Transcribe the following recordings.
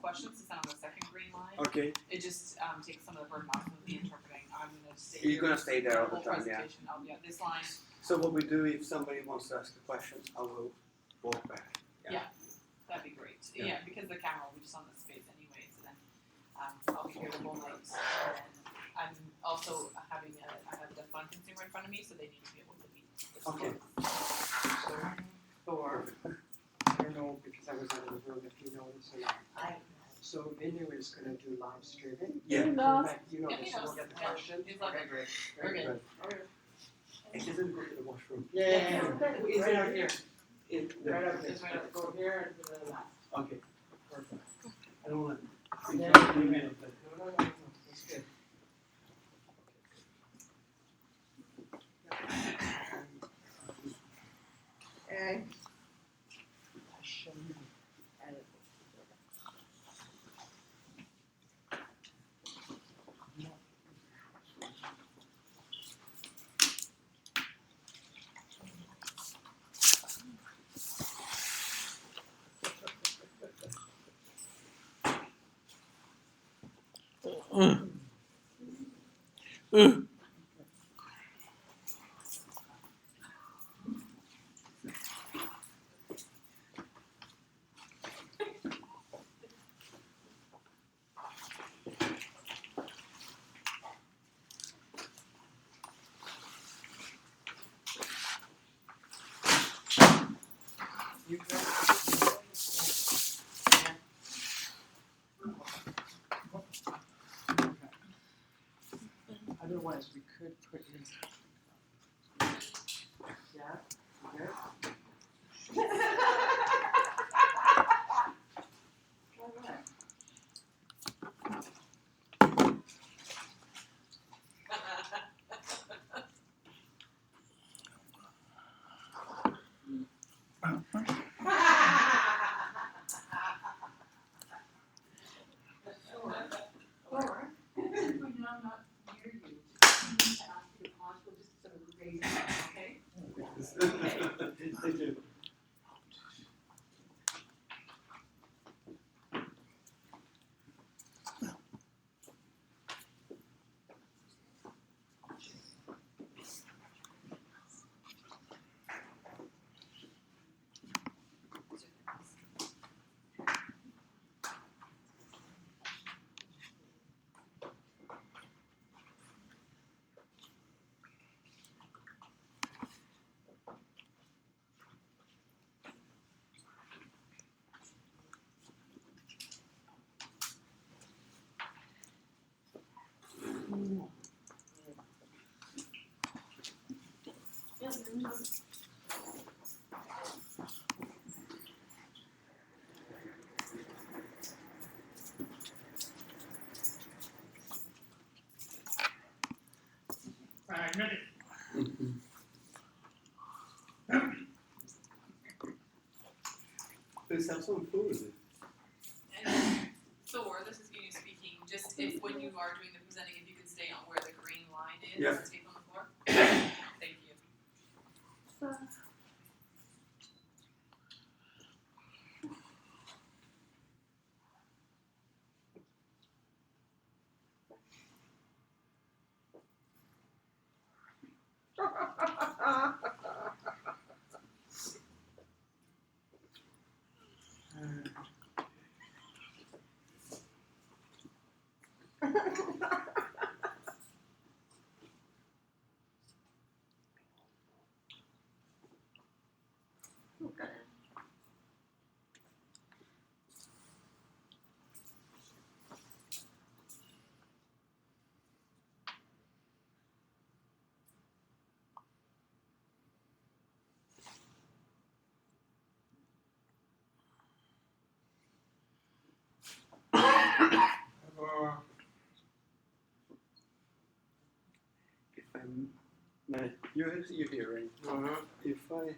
questions to send on the second green line. Okay. It just takes some of the burden off of the interpreting. I'm going to stay You're going to stay there all the time, yeah. presentation. Yeah, this line. So what we do if somebody wants to ask a question, I will walk back. Yeah, that'd be great. Yeah. Yeah, because the camera will be just on the space anyway, so then I'll be here the whole night. And I'm also having I have the fund consumer in front of me, so they need to be able to meet. Okay. Thor, I don't know because I was out of the room if you noticed or not. So Vinu is going to do live streaming. Yeah. Like, you know, Yeah, this he knows. will get the Yeah. questions. He's like, Okay, great. we're Very good. good. It doesn't go to the washroom. Yeah. Is Right it out here. right up Just there? right up. Go here and to the left. Okay. Perfect. I don't want to. Yeah. No. That's good. And You go. Otherwise, we could put in. Yeah. Good. Laura, since we're now not near you, I need to ask you to pause for just sort of raise your hand, okay? Thank you. Please have some food. And Thor, this is Vinu speaking. Just if when you are doing the presenting, if you could stay on where the green line is, Yeah. tape on the floor. Thank you. If I'm, you're hearing. If I.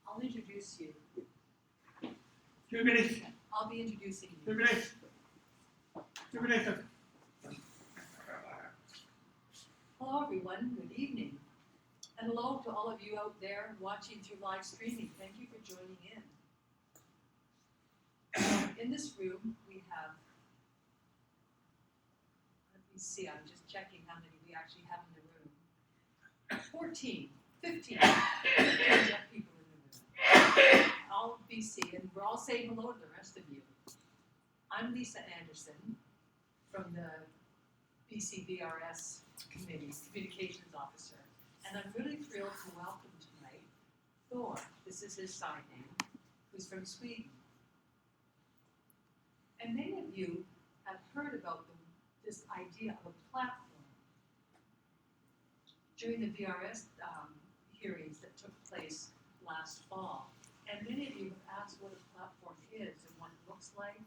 I'll introduce you. 2 minutes. I'll be introducing 2 you. minutes. 2 minutes. Hello, everyone. Good evening. And hello to all of you out there watching through live streaming. Thank you for joining in. in this room, we have, let me see, I'm just checking how many we actually have in the room. 14, 15 deaf people in the room. All BC, and we're all saying hello to the rest of you. I'm Lisa Anderson from the BCVRS Committee, Communications Officer, and I'm really thrilled to welcome tonight Thor, this is his sign name, who's from Sweden. And many of you have heard about this idea of a platform. During the VRS hearings that took place last fall, and many of you have asked what a platform is and what it looks like.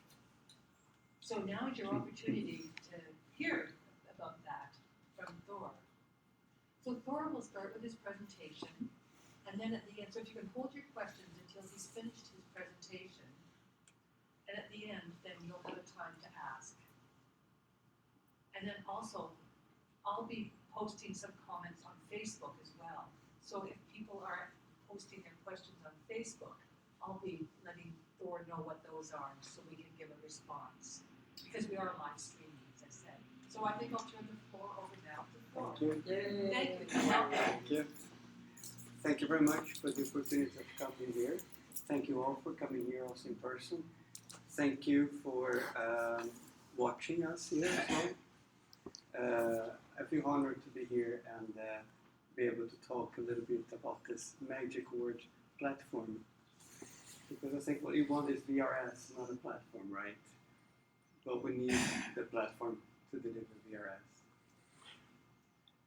So now is your opportunity to hear about that from Thor. So Thor will start with his presentation, and then at the end, so if you can hold your questions until he's finished his presentation, and at the end, then you'll have a time to ask. And then also, I'll be posting some comments on Facebook as well. So if people are posting their questions on Facebook, I'll be letting Thor know what those are so we can give a response. Because we are live streaming, as I said. So I think I'll turn the floor over now to Thor. Thank you. Thank you. Thank you very much for the opportunity of coming here. Thank you all for coming here also in person. Thank you for watching us here as well. I feel honored to be here and be able to talk a little bit about this magic word platform. Because I think what you want is VRS, not a platform, right? But we need the platform to deliver VRS.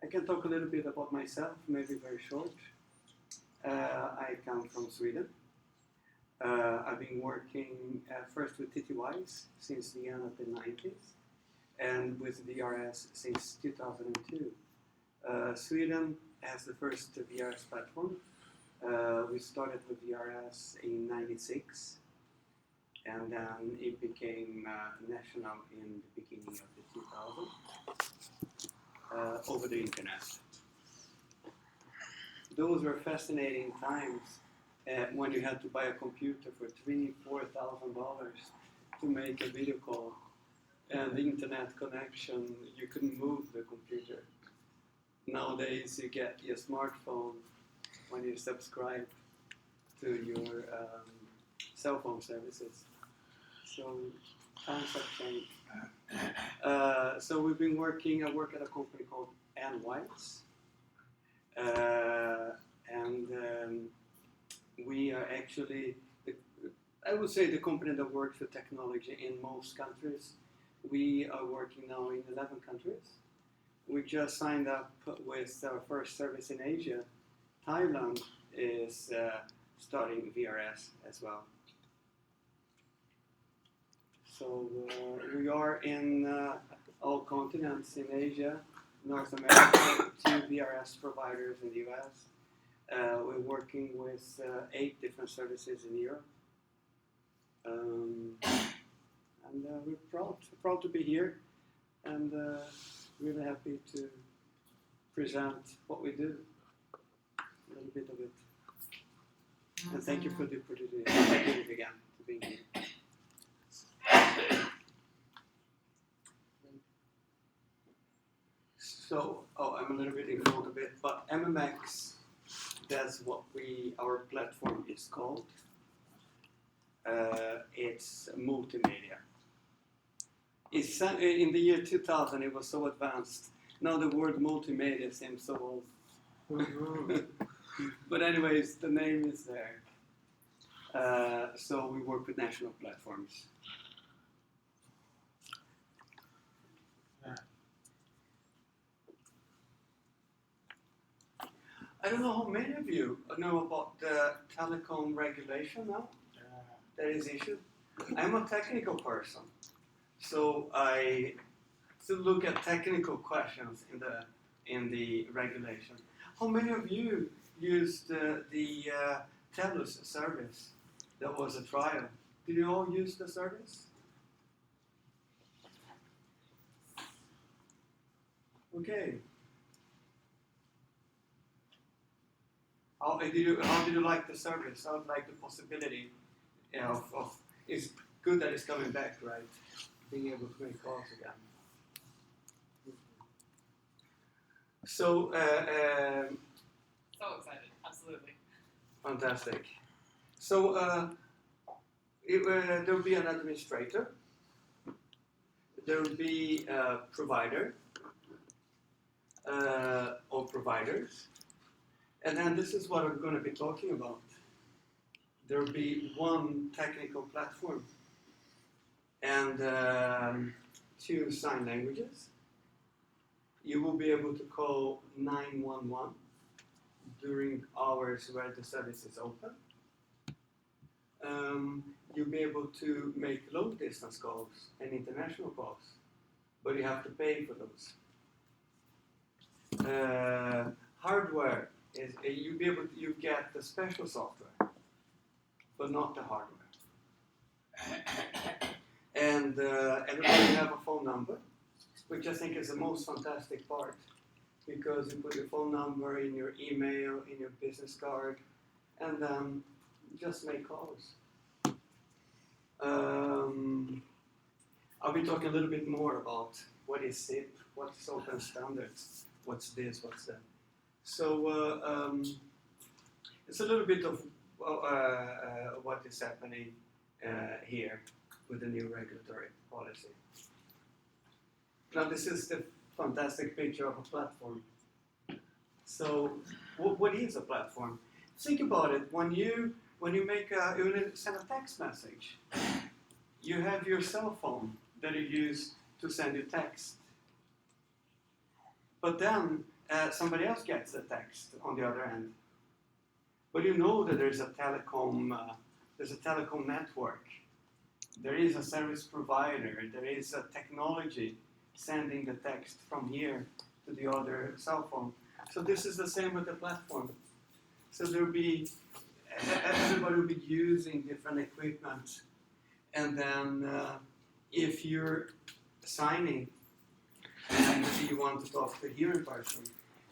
I can talk a little bit about myself, maybe very short. I come from Sweden. I've been working first with TTYs since the end of the 90s and with VRS since 2002. Sweden has the first VRS platform. We started with VRS in '96 and then it became national in the beginning of the 2000s over the internet. Those were fascinating times when you had to buy a computer for $3,000–4,000 to make a video call, and the internet connection, you couldn't move the computer. Nowadays you get your smartphone when you subscribe to your cell phone services. So times have changed. So we've been working, I work at a company called Anwise. We are actually, I would say, the company that works with technology in most countries. We are working now in 11 countries. We just signed up with our first service in Asia. Thailand is starting VRS as well. So we are in all continents in Asia, North America, 2 VRS providers in the US. We're working with 8 different services in Europe. And we're proud to be here and really happy to present what we do, a little bit of it. And thank you for the opportunity again to be here. So, I'm a little bit in front of it, but MMX, that's what our platform is called. It's multimedia. It's, in the year 2000, it was so advanced. Now the word multimedia seems so old. But anyways, the name is there. So we work with national platforms. I don't know how many of you know about the telecom regulation now that is issued. I'm a technical person, so I look at technical questions in the regulation. How many of you used the TELUS service? That was a trial. Did you all use the service? Okay. How did you like the service? How did you like the possibility of good that it's coming back, right? Being able to make calls again. So, So excited, absolutely. fantastic. So, there will be an administrator. There will be a provider or providers. And then this is what I'm going to be talking about. There will be one technical platform and 2 sign languages. You will be able to call 911 during hours where the service is open. You'll be able to make long distance calls and international calls, but you have to pay for those. Hardware is you get the special software, but not the hardware. And everybody have a phone number, which I think is the most fantastic part, because you put your phone number in your email, in your business card, and then just make calls. I'll be talking a little bit more about what is SIP, what's open standards, what's this, what's that. So it's a little bit of what is happening here with the new regulatory policy. Now this is the fantastic picture of a platform. So what is a platform? Think about it. When you send a text message, you have your cell phone that you use to send your text. But then somebody else gets the text on the other end. But you know that there's a telecom network. There is a service provider. There is a technology sending the text from here to the other cell phone. So this is the same with the platform. So everybody will be using different equipment, and then if you're signing and you want to talk to the hearing person,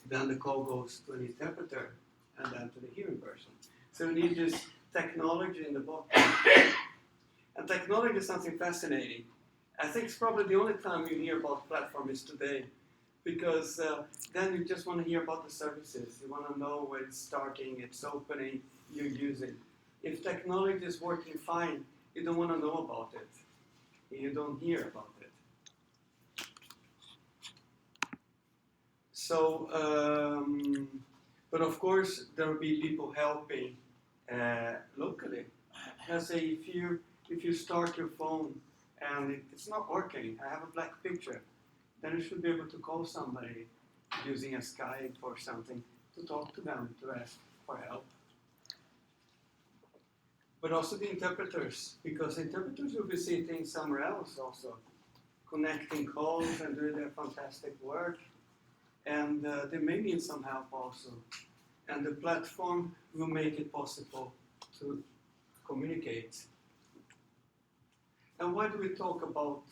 then the call goes to an interpreter and then to the hearing person. So we need this technology in the box. And technology is something fascinating. I think it's probably the only time you hear about platform is today, because then you just want to hear about the services. You want to know where it's starting, it's opening, you're using. If technology is working fine, you don't want to know about it. You don't hear about it. So, but of course, there will be people helping locally. Let's say if you start your phone and it's not working, I have a black picture, then you should be able to call somebody using a Skype or something to talk to them, to ask for help. But also the interpreters, because interpreters will be sitting somewhere else also, connecting calls and doing their fantastic work. And they may need some help also. And the platform will make it possible to communicate. And why do we talk about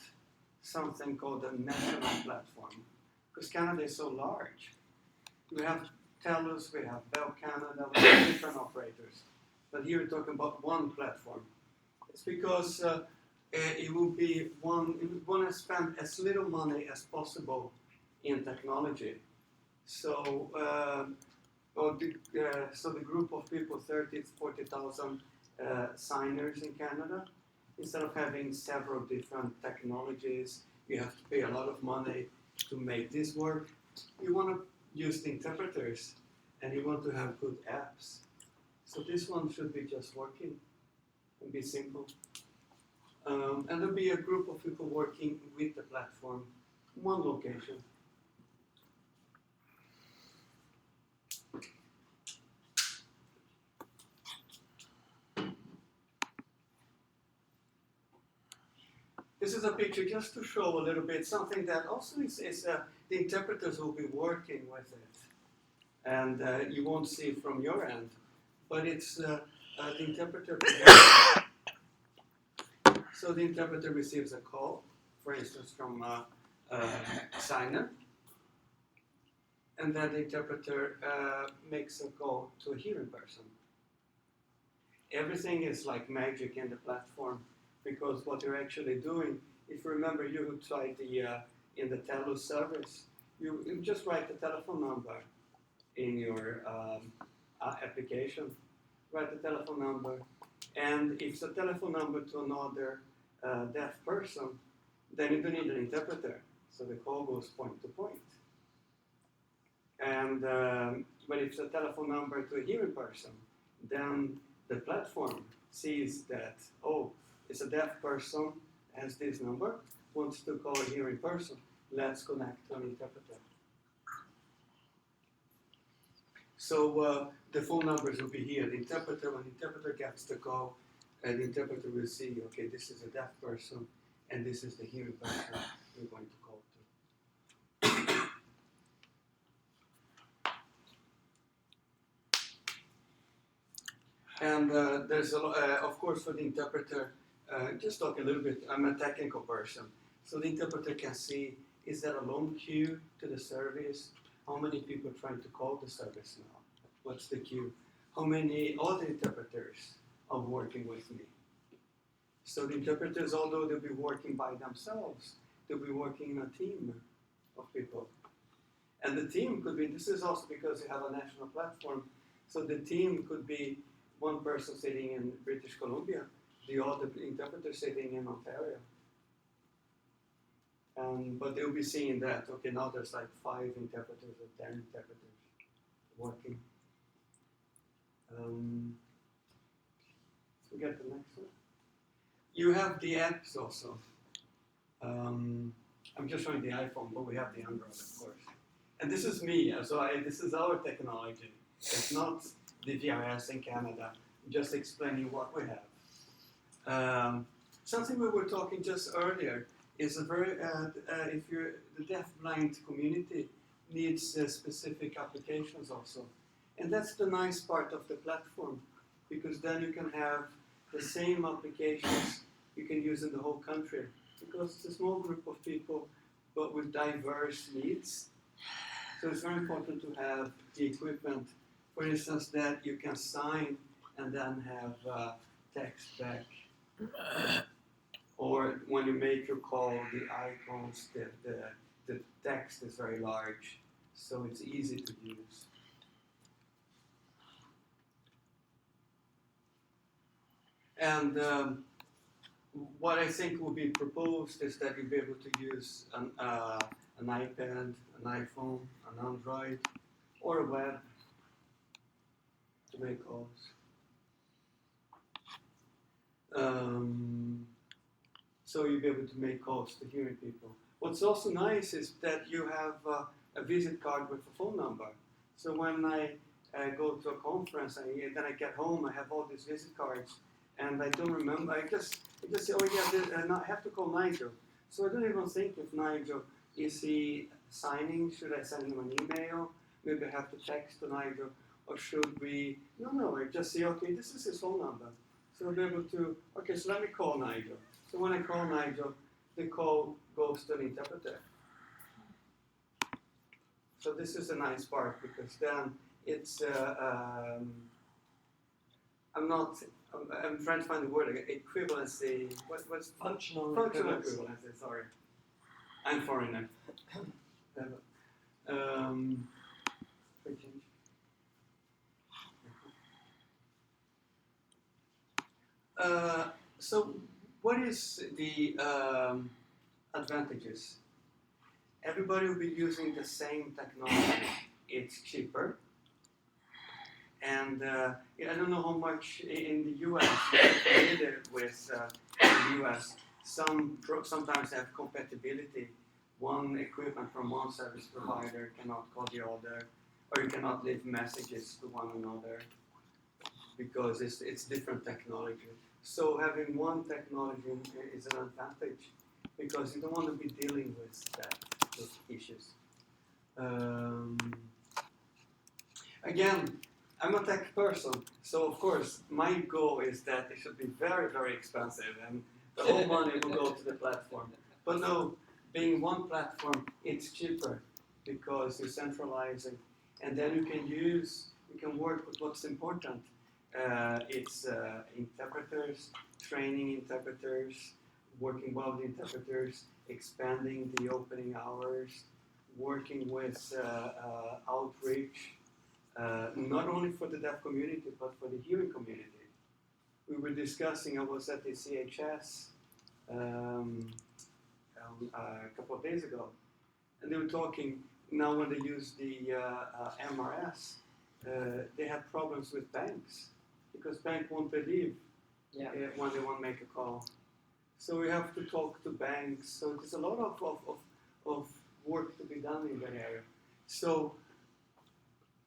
something called a national platform? Because Canada is so large. We have TELUS, we have Bell Canada, we have different operators. But here we're talking about one platform. It's because it will be one. We want to spend as little money as possible in technology. So, the group of people, 30,000 to 40,000 signers in Canada, instead of having several different technologies, you have to pay a lot of money to make this work. You want to use the interpreters, and you want to have good apps. So this one should be just working and be simple. And there'll be a group of people working with the platform in one location. This is a picture just to show a little bit something that also is the interpreters will be working with it. And you won't see it from your end, but it's the interpreter. So the interpreter receives a call, for instance, from a signer, and then the interpreter makes a call to a hearing person. Everything is like magic in the platform, because what you're actually doing, if you remember, you who tried in the Telus service, you just write the telephone number in your application. Write the telephone number, and if it's a telephone number to another deaf person, then you don't need an interpreter, so the call goes point to point. And but if it's a telephone number to a hearing person, then the platform sees that, oh, it's a deaf person, has this number, wants to call a hearing person, let's connect to an interpreter. So the phone numbers will be here. The interpreter, when the interpreter gets the call, the interpreter will see, okay, this is a deaf person, and this is the hearing person we're going to call to. And there's a of course, for the interpreter, just talk a little bit. I'm a technical person, so the interpreter can see, is there a long queue to the service? How many people are trying to call the service now? What's the queue? How many other interpreters are working with me? So the interpreters, although they'll be working by themselves, they'll be working in a team of people. And the team could be, this is also because you have a national platform, so the team could be one person sitting in British Columbia, the other interpreter sitting in Ontario. But they'll be seeing that, okay, now there's like 5 interpreters or 10 interpreters working. So we get the next one. You have the apps also. I'm just showing the iPhone, but we have the Android, of course. And this is me, so this is our technology. It's not the VRS in Canada. I'm just explaining what we have. Something we were talking just earlier is a very, if you're the deaf-blind community needs specific applications also. And that's the nice part of the platform, because then you can have the same applications you can use in the whole country, because it's a small group of people, but with diverse needs. So it's very important to have the equipment, for instance, that you can sign and then have text back. Or when you make your call, the icons, the text is very large, so it's easy to use. And what I think will be proposed is that you'll be able to use an iPad, an iPhone, an Android, or a web to make calls. So you'll be able to make calls to hearing people. What's also nice is that you have a visit card with a phone number. So when I go to a conference and then I get home, I have all these visit cards, and I don't remember. I just say, oh yeah, I have to call Nigel. So I don't even think if Nigel, is he signing? Should I send him an email? Maybe I have to text to Nigel, or should we? No, I just say, okay, this is his phone number. So I'll be able to, okay, so let me call Nigel. So when I call Nigel, the call goes to an interpreter. So this is a nice part, because then it's, I'm trying to find the word again, equivalency, what's Functional equivalency, sorry. I'm foreigner. So what is the advantages? Everybody will be using the same technology. It's cheaper. And I don't know how much in the US, you're familiar with the US, sometimes have compatibility. One equipment from one service provider cannot call the other, or you cannot leave messages to one another, because it's different technology. So having one technology is an advantage, because you don't want to be dealing with those issues. Again, I'm a tech person, so of course my goal is that it should be very, very expensive, and the whole money will go to the platform. But no, being one platform, it's cheaper, because you're centralizing, and then you can work with what's important. It's interpreters, training interpreters, working well with interpreters, expanding the opening hours, working with outreach, not only for the deaf community but for the hearing community. We were discussing, I was at the CHS a couple of days ago, and they were talking, now when they use the MRS, they have problems with banks, because bank won't believe when they want to make a call. So we have to talk to banks, so there's a lot of work to be done in that area. So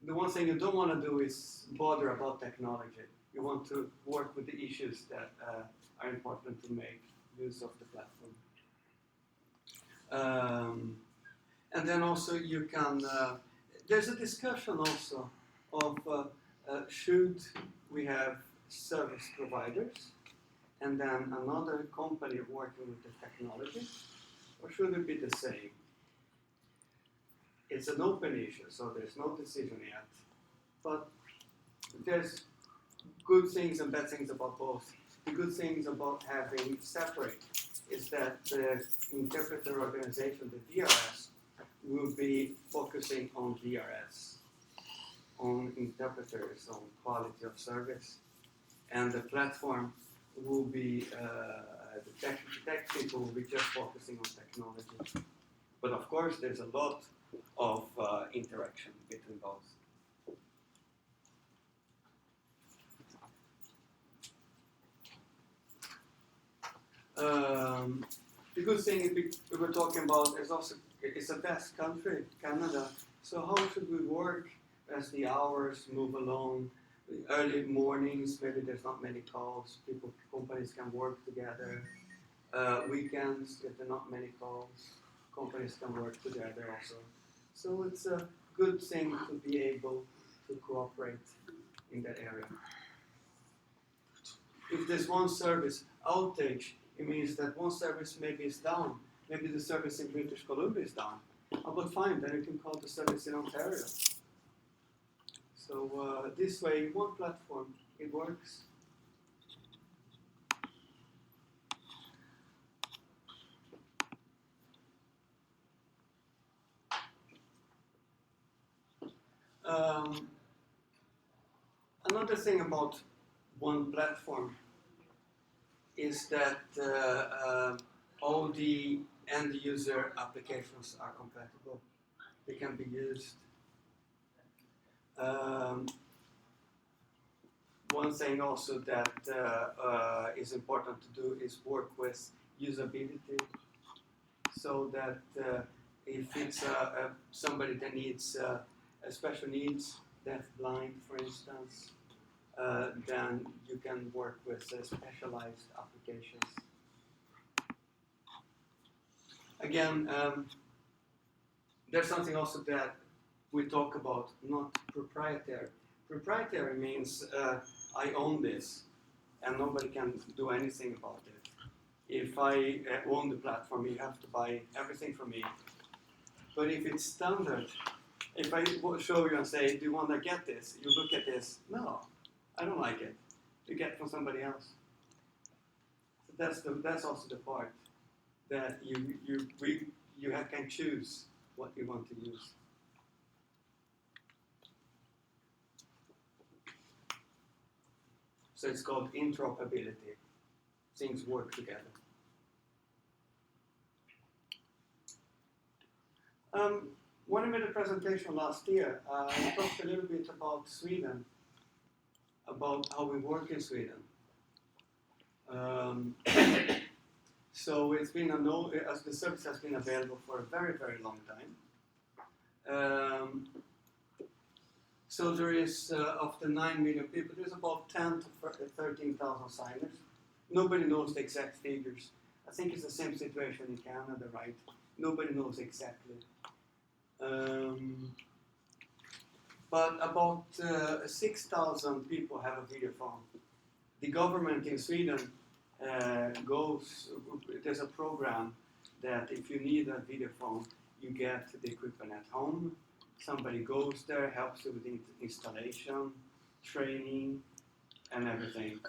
the one thing you don't want to do is bother about technology. You want to work with the issues that are important to make use of the platform. And then also you can, there's a discussion also of should we have service providers and then another company working with the technology, or should it be the same? It's an open issue, so there's no decision yet. But there's good things and bad things about both. The good things about having separate is that the interpreter organization, the VRS, will be focusing on VRS, on interpreters, on quality of service. And the platform will be, the tech people will be just focusing on technology. But of course, there's a lot of interaction between both. The good thing we were talking about is also it's a vast country, Canada. So how should we work as the hours move along? Early mornings, maybe there's not many calls. Companies can work together. Weekends, if there are not many calls, companies can work together also. So it's a good thing to be able to cooperate in that area. If there's one service outage, it means that one service maybe is down. Maybe the service in British Columbia is down. Oh, but fine, then you can call the service in Ontario. So this way, one platform, it works. Another thing about one platform is that all the end user applications are compatible. They can be used. One thing also that is important to do is work with usability, so that if it's somebody that needs special needs, deaf, blind, for instance, then you can work with specialized applications. Again, there's something also that we talk about, not proprietary. Proprietary means I own this and nobody can do anything about it. If I own the platform, you have to buy everything from me. But if it's standard, if I show you and say, do you want to get this? You look at this, no, I don't like it. You get it from somebody else. So that's also the part that you can choose what you want to use. So it's called interoperability. Things work together. When I made a presentation last year, I talked a little bit about Sweden, about how we work in Sweden. So it's been as the service has been available for a very, very long time. So there is, of the 9 million people, there's about 10 to 13,000 signers. Nobody knows the exact figures. I think it's the same situation in Canada, right? Nobody knows exactly. But about 6,000 people have a video phone. The government in Sweden there's a program that if you need a video phone, you get the equipment at home. Somebody goes there, helps you with the installation, training, and everything.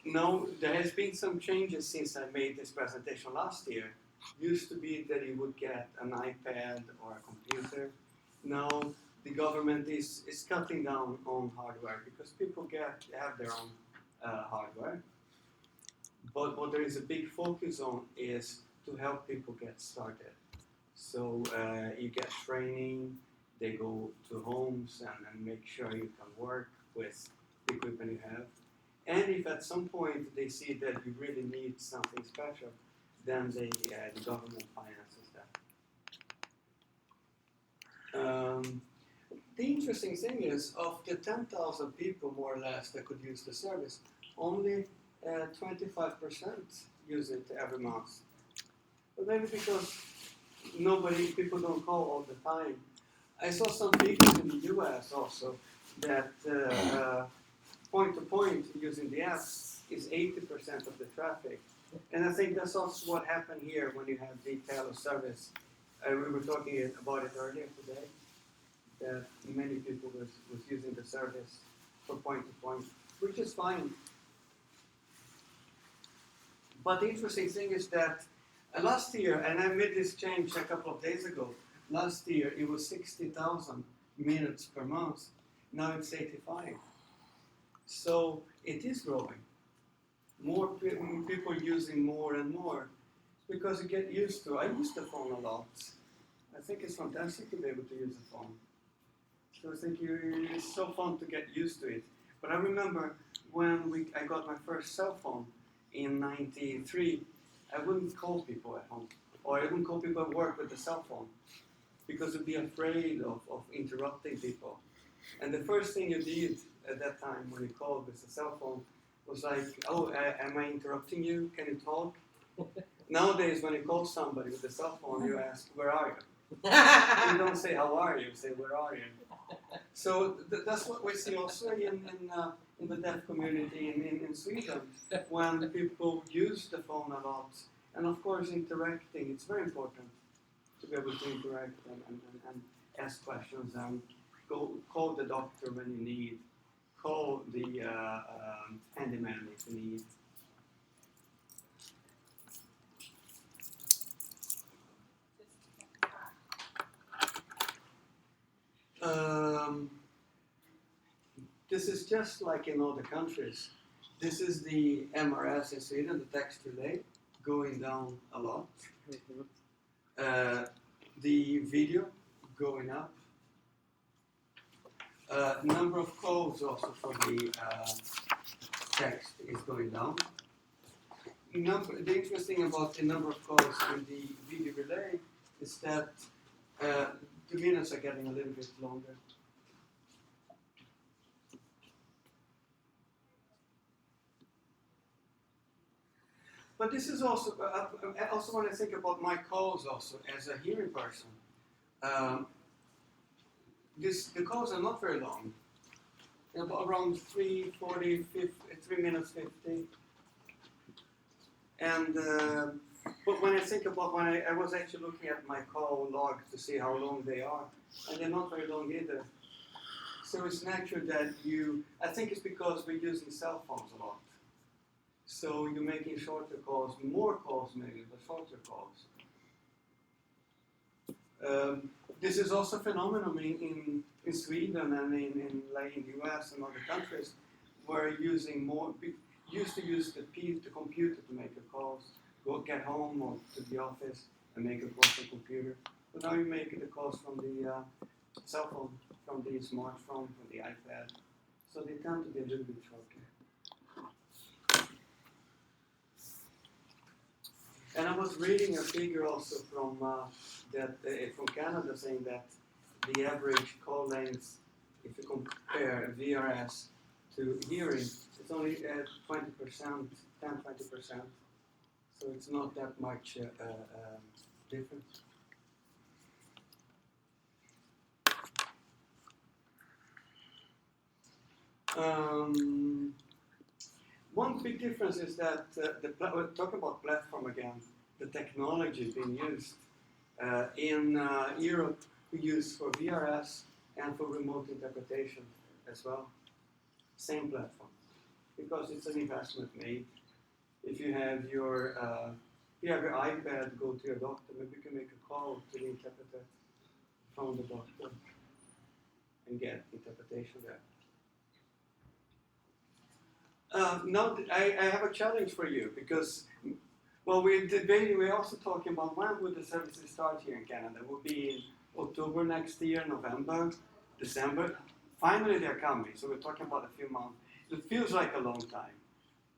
No, there has been some changes since I made this presentation last year. Used to be that you would get an iPad or a computer. Now the government is cutting down on hardware because people have their own hardware. But what there is a big focus on is to help people get started. So you get training, they go to homes and make sure you can work with the equipment you have. And if at some point they see that you really need something special, then the government finances that. The interesting thing is, of the 10,000 people more or less that could use the service, only 25% use it every month. But maybe because people don't call all the time. I saw some figures in the US also that point-to-point using the app is 80% of the traffic. And I think that's also what happened here when you have the teleservice. We were talking about it earlier today, that many people was using the service for point-to-point, which is fine. But the interesting thing is that last year, and I made this change a couple of days ago, last year it was 60,000 minutes per month. Now it's 85. So it is growing. More people using more and more because you get used to. I use the phone a lot. I think it's fantastic to be able to use the phone. So I think it's so fun to get used to it. But I remember when I got my first cell phone in '93, I wouldn't call people at home, or I wouldn't call people at work with the cell phone because I'd be afraid of interrupting people. And the first thing you did at that time when you called with the cell phone was like, oh, am I interrupting you? Can you talk? Nowadays, when you call somebody with a cell phone, you ask, where are you? You don't say, how are you? You say, where are you? So that's what we see also in the deaf community in Sweden, when people use the phone a lot. And of course, interacting, it's very important to be able to interact and ask questions and call the doctor when you need, call the handyman if you need. This is just like in other countries. This is the MRS in Sweden, the text relay, going down a lot. The video going up. Number of calls also for the text is going down. The interesting thing about the number of calls in the video relay is that the minutes are getting a little bit longer. But this is also when I think about my calls also as a hearing person, the calls are not very long. Around 3 minutes 50. And but when I think about when I was actually looking at my call log to see how long they are, and they're not very long either. So it's natural that I think it's because we're using cell phones a lot. So you're making shorter calls, more calls maybe, but shorter calls. This is also a phenomenon in Sweden and in the US and other countries where used to use the computer to make your calls, get home or to the office and make a call from the computer. But now you make the calls from the cell phone, from the smartphone, from the iPad. So they tend to be a little bit shorter. And I was reading a figure also from Canada saying that the average call length, if you compare VRS to hearing, it's only 20%, 10-20%. So it's not that much difference. One big difference is that we'll talk about platform again. The technology being used in Europe, we use for VRS and for remote interpretation as well. Same platform. because it's an investment made. If you have your iPad, go to your doctor, maybe you can make a call to the interpreter from the doctor and get interpretation there. Now I have a challenge for you because, well, we're also talking about when would the services start here in Canada. It will be in October next year, November, December. Finally, they're coming. So we're talking about a few months. It feels like a long time,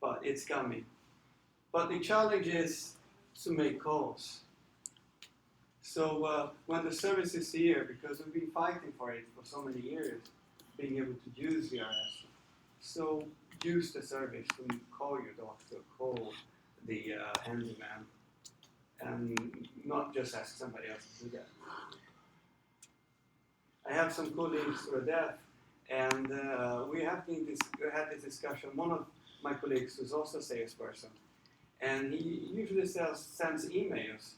but it's coming. But the challenge is to make calls. So when the service is here, because we've been fighting for it for so many years, being able to use VRS. So use the service to call your doctor, call the handyman, and not just ask somebody else to do that. I have some colleagues who are deaf, and we had this discussion. One of my colleagues who's also a salesperson, and he usually sends emails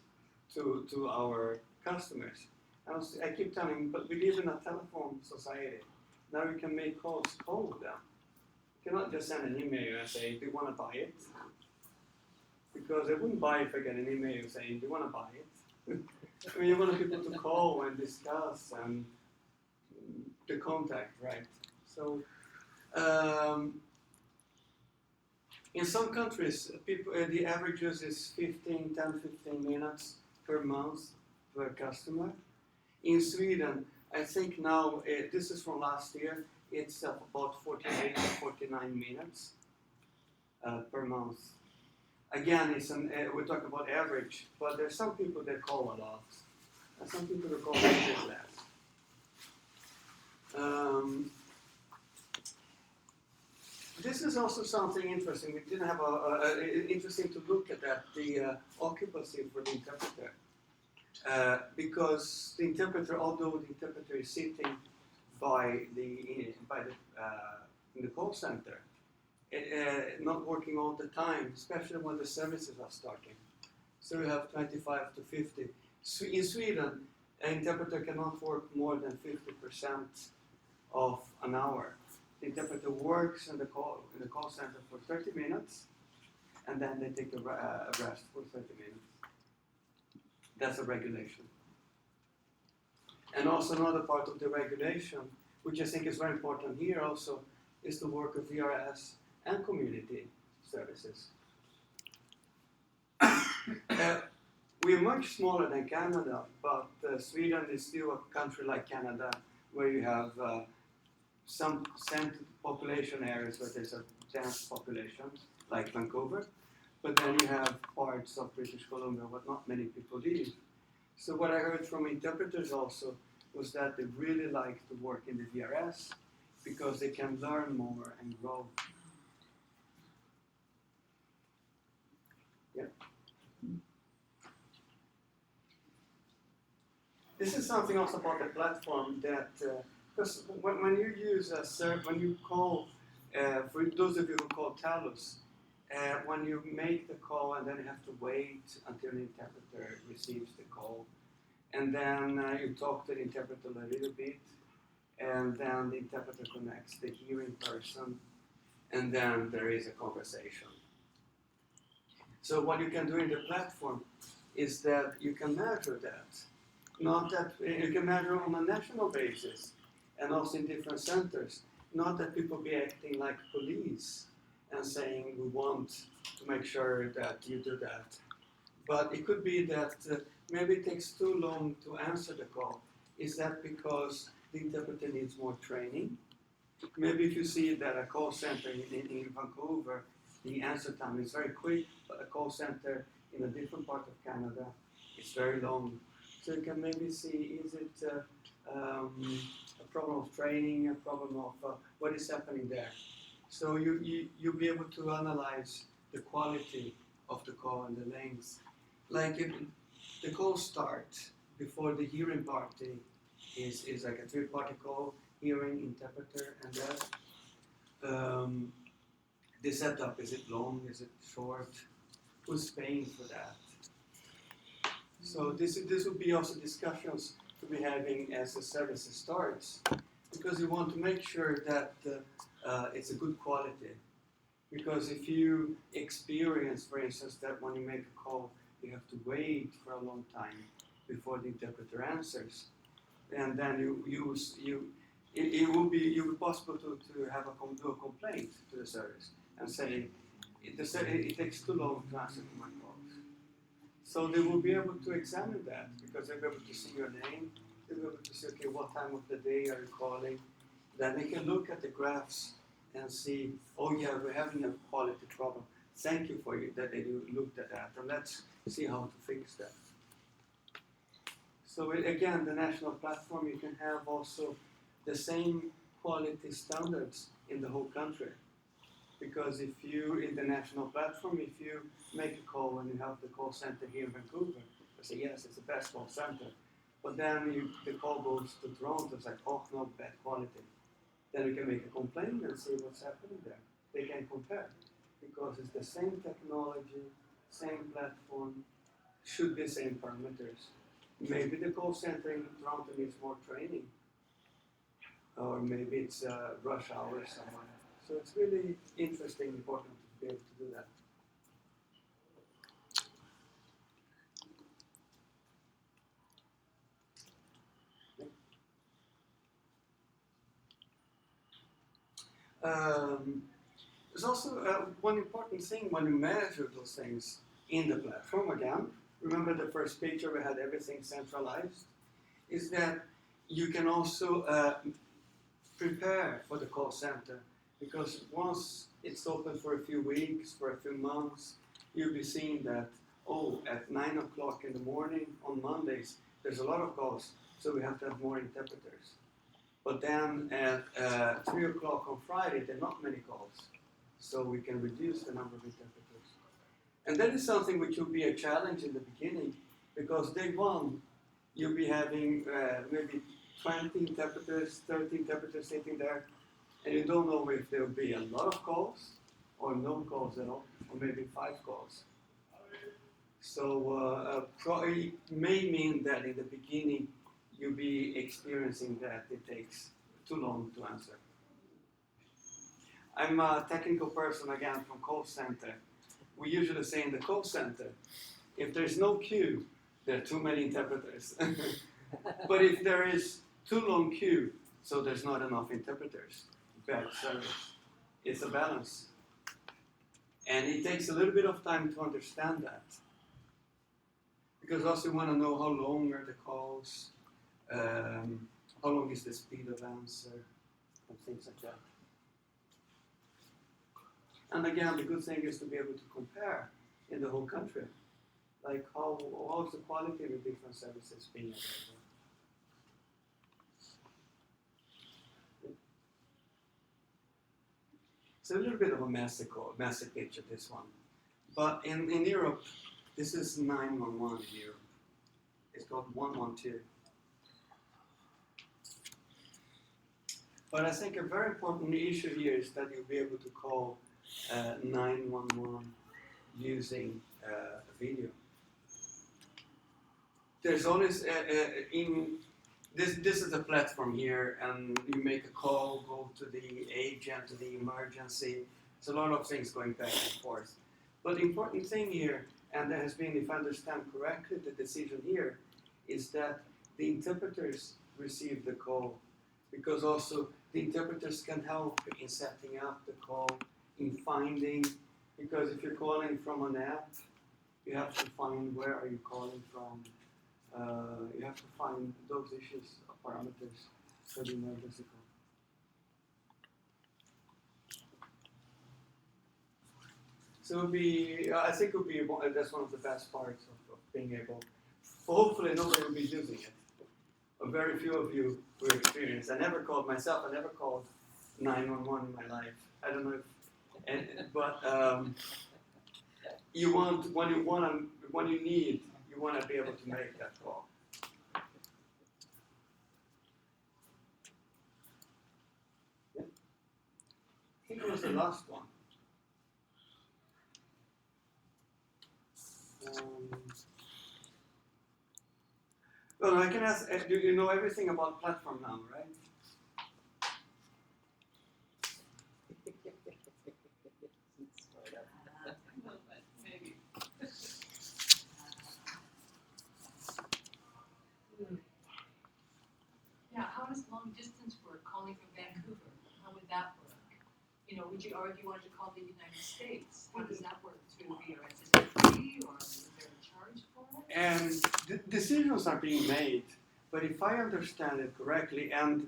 to our customers. And I keep telling him, but we live in a telephone society. Now you can make calls, call them. You cannot just send an email and say, do you want to buy it? Because I wouldn't buy if I get an email saying, do you want to buy it? I mean, you want people to call and discuss and the contact, right? So, in some countries, people the average use is 10-15 minutes per month per customer. In Sweden, I think now, this is from last year, it's about 48 or 49 minutes per month. Again, we're talking about average, but there's some people that call a lot, and some people that call a bit less. This is also something interesting. We didn't have interesting to look at that, the occupancy for the interpreter. Because the interpreter, although the interpreter is sitting in the call center, not working all the time, especially when the services are starting. So we have 25 to 50. In Sweden, an interpreter cannot work more than 50% of an hour. The interpreter works in the call center for 30 minutes, and then they take a rest for 30 minutes. That's a regulation. And also another part of the regulation, which I think is very important here also, is the work of VRS and community services. We are much smaller than Canada, but Sweden is still a country like Canada, where you have some centered population areas where there's a dense population, like Vancouver, but then you have parts of British Columbia where not many people live. So what I heard from interpreters also was that they really like to work in the VRS because they can learn more and grow. Yeah. This is something also about the platform that, because when you use when you call, for those of you who call TALUS, when you make the call and then you have to wait until the interpreter receives the call, and then you talk to the interpreter a little bit, and then the interpreter connects the hearing person, and then there is a conversation. So what you can do in the platform is that you can measure that. Not that you can measure on a national basis and also in different centers. Not that people be acting like police and saying we want to make sure that you do that. But it could be that maybe it takes too long to answer the call. Is that because the interpreter needs more training? Maybe if you see that a call center in Vancouver, the answer time is very quick, but a call center in a different part of Canada is very long. So you can maybe see, is it a problem of training, a problem of what is happening there? So you'll be able to analyze the quality of the call and the length. Like if the call starts before the hearing party is like a three-party call, hearing, interpreter, and that. The setup, is it long, is it short? Who's paying for that? So this would be also discussions to be having as the service starts, because you want to make sure that it's a good quality. Because if you experience, for instance, that when you make a call, you have to wait for a long time before the interpreter answers, and then it will be possible to have do a complaint to the service and say it takes too long to answer to my calls. So they will be able to examine that because they'll be able to see your name, they'll be able to see, okay, what time of the day are you calling? Then they can look at the graphs and see, oh yeah, we're having a quality problem. Thank you for that they looked at that, and let's see how to fix that. So again, the national platform, you can have also the same quality standards in the whole country. Because if you, in the national platform, if you make a call and you have the call center here in Vancouver, I say, yes, it's the best call center. But then the call goes to Toronto, it's like, oh no, bad quality. Then you can make a complaint and see what's happening there. They can compare. Because it's the same technology, same platform, should be same parameters. Maybe the call center in Toronto needs more training. Or maybe it's rush hour somewhere. So it's really interesting, important to be able to do that. There's also one important thing when you measure those things in the platform again. Remember the first picture we had everything centralized? Is that you can also prepare for the call center, because once it's open for a few weeks, for a few months, you'll be seeing that, oh, at 9 o'clock in the morning on Mondays, there's a lot of calls, so we have to have more interpreters. But then at 3 o'clock on Friday, there are not many calls, so we can reduce the number of interpreters. And that is something which will be a challenge in the beginning, because day one, you'll be having maybe 20 interpreters, 30 interpreters sitting there, and you don't know if there will be a lot of calls, or no calls at all, or maybe 5 calls. So it may mean that in the beginning, you'll be experiencing that it takes too long to answer. I'm a technical person again from call center. We usually say in the call center, if there's no queue, there are too many interpreters. But if there is too long queue, so there's not enough interpreters, bad service. It's a balance. And it takes a little bit of time to understand that. Because also you want to know how long are the calls, how long is the speed of answer, and things like that. And again, the good thing is to be able to compare in the whole country. Like how's the quality of the different services being available. It's a little bit of a messy picture, this one. But in Europe, this is 911 in Europe. It's called 112. But I think a very important issue here is that you'll be able to call 911 using video. There's always this is a platform here, and you make a call, go to the agent, to the emergency. There's a lot of things going back and forth. But the important thing here, and there has been, if I understand correctly, the decision here is that the interpreters receive the call, because also the interpreters can help in setting up the call, in finding, because if you're calling from an app, you have to find where are you calling from. You have to find those issues, parameters for the emergency call. So it'll be, I think it'll be, that's one of the best parts of being able, hopefully nobody will be using it. Very few of you will experience. I never called myself, I never called 911 in my life. I don't know if, but you want, when you need, you want to be able to make that call. Yeah. I think it was the last one. Well, I can ask, do you know everything about platform now, right? or if you wanted to call the United States, how does that work through VRS? Is it free or is there a charge for it? And decisions are being made, but if I understand it correctly, and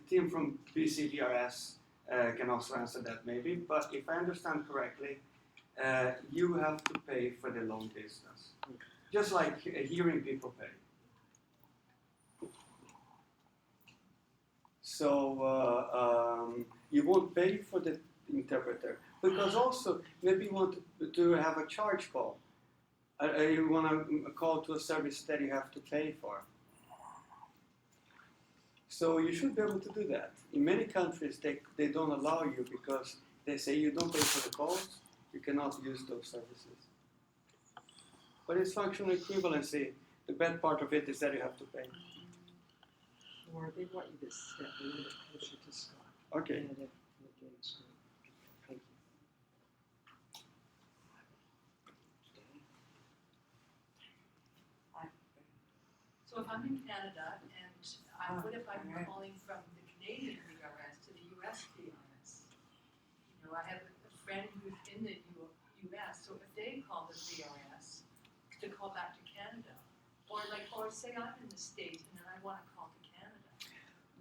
team from BCVRS can also answer that maybe, but if I understand correctly, you have to pay for the long distance, just like hearing people pay. So you won't pay for the interpreter, because also maybe you want to have a charge call. You want to call to a service that you have to pay for. So you should be able to do that. In many countries, they don't allow you because they say you don't pay for the calls, you cannot use those services. But it's functional equivalency. The bad part of it is that you have to pay. Or they want you to step a little bit closer to Scott. Okay. And then we'll get it straight. Thank you. So if I'm in Canada and what if I'm calling from the Canadian VRS to the US VRS? You know, I have a friend who's in the US, so if they call the VRS to call back to Canada, or say I'm in the States and then I want to call to Canada.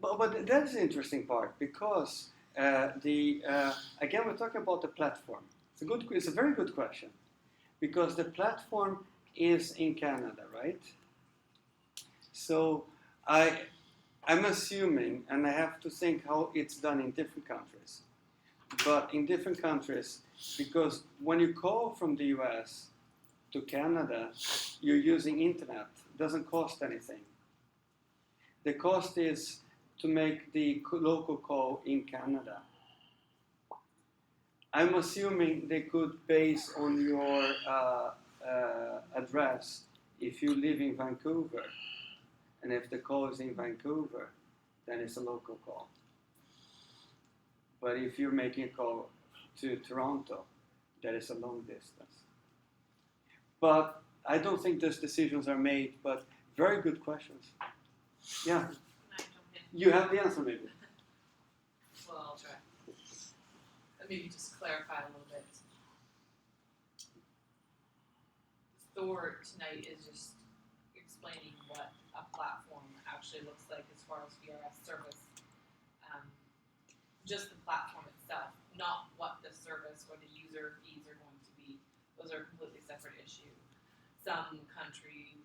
But that's the interesting part, because again we're talking about the platform. It's a very good question, because the platform is in Canada, right? So I'm assuming, and I have to think how it's done in different countries. But in different countries, because when you call from the US to Canada, you're using internet. It doesn't cost anything. The cost is to make the local call in Canada. I'm assuming they could base on your address if you live in Vancouver. And if the call is in Vancouver, then it's a local call. But if you're making a call to Toronto, that is a long distance. But I don't think those decisions are made, but very good questions. Yeah, Can I jump in? you have the answer maybe. Well, I'll try. Maybe just clarify a little bit. Thor tonight is just explaining what a platform actually looks like as far as VRS service. Just the platform itself, not what the service or the user fees are going to be. Those are a completely separate issue. Some countries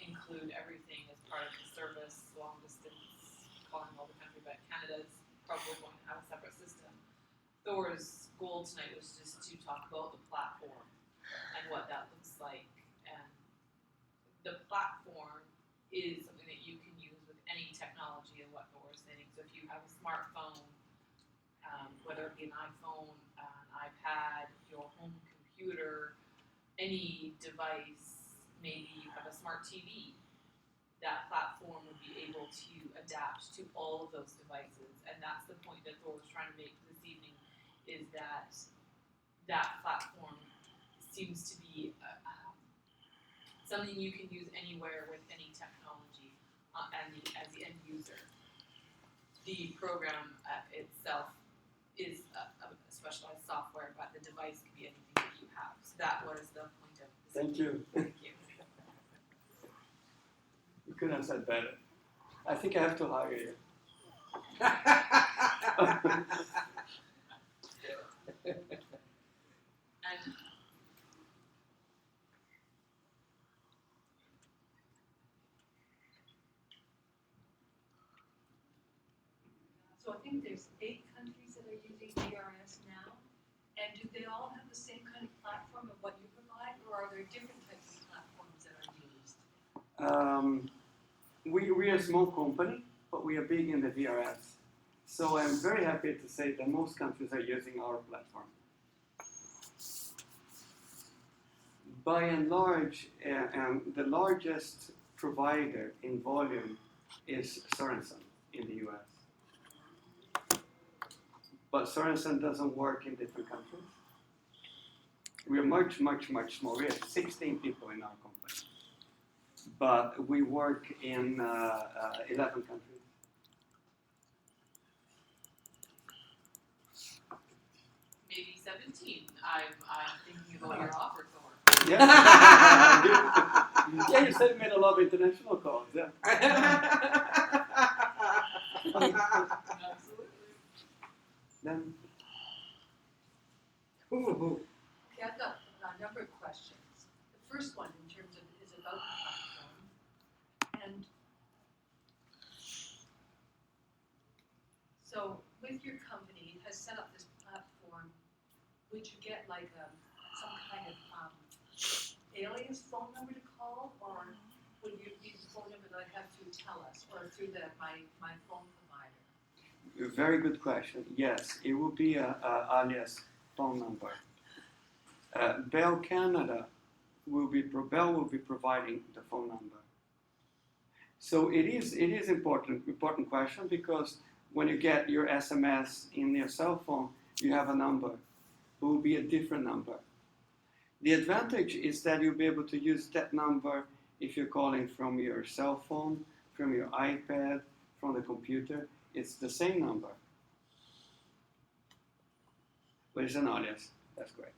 include everything as part of the service, long distance, calling all the country, but Canada's probably going to have a separate system. Thor's goal tonight was just to talk about the platform and what that looks like. And the platform is something that you can use with any technology, and what Thor is saying. So if you have a smartphone, whether it be an iPhone, an iPad, your home computer, any device, maybe you have a smart TV, that platform would be able to adapt to all of those devices. And that's the point that Thor was trying to make this evening, is that that platform seems to be something you can use anywhere with any technology as the end user. The program itself is a specialized software, but the device can be anything that you have. So that was the point of this. Thank you. Thank you. You could have said better. I think I have to hire you. And So I think there's 8 countries that are using VRS now. And do they all have the same kind of platform of what you provide, or are there different types of platforms that are used? We are a small company, but we are big in the VRS. So I'm very happy to say that most countries are using our platform. By and large, the largest provider in volume is Sorensen in the US. But Sorensen doesn't work in different countries. We are much, much, much smaller. We have 16 people in our company. But we work in 11 countries. I'm thinking about your offer, Thor. Yeah. Yeah, you said you made a lot of international calls. Yeah. Absolutely. Then Ooh. Okay, I've got a number of questions. The first one in terms of is about the platform. And so with your company has set up this platform, would you get like some kind of alias phone number to call, or would you be the phone number that I have to tell us, or through my phone provider? very good question. Yes, it will be a alias phone number. Bell Canada will be providing the phone number. So it is important question, because when you get your SMS in your cell phone, you have a number. It will be a different number. The advantage is that you'll be able to use that number if you're calling from your cell phone, from your iPad, from the computer. It's the same number. But it's an alias. That's great.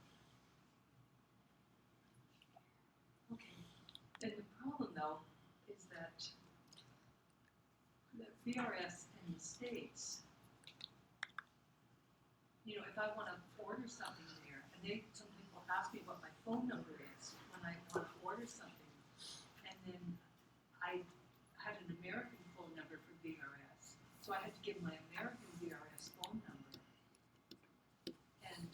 Okay. And the problem though is that the VRS in the States, you know, if I want to order something there, and some people ask me what my phone number is when I want to order something, and then I had an American phone number for VRS, so I had to give my American VRS phone number, and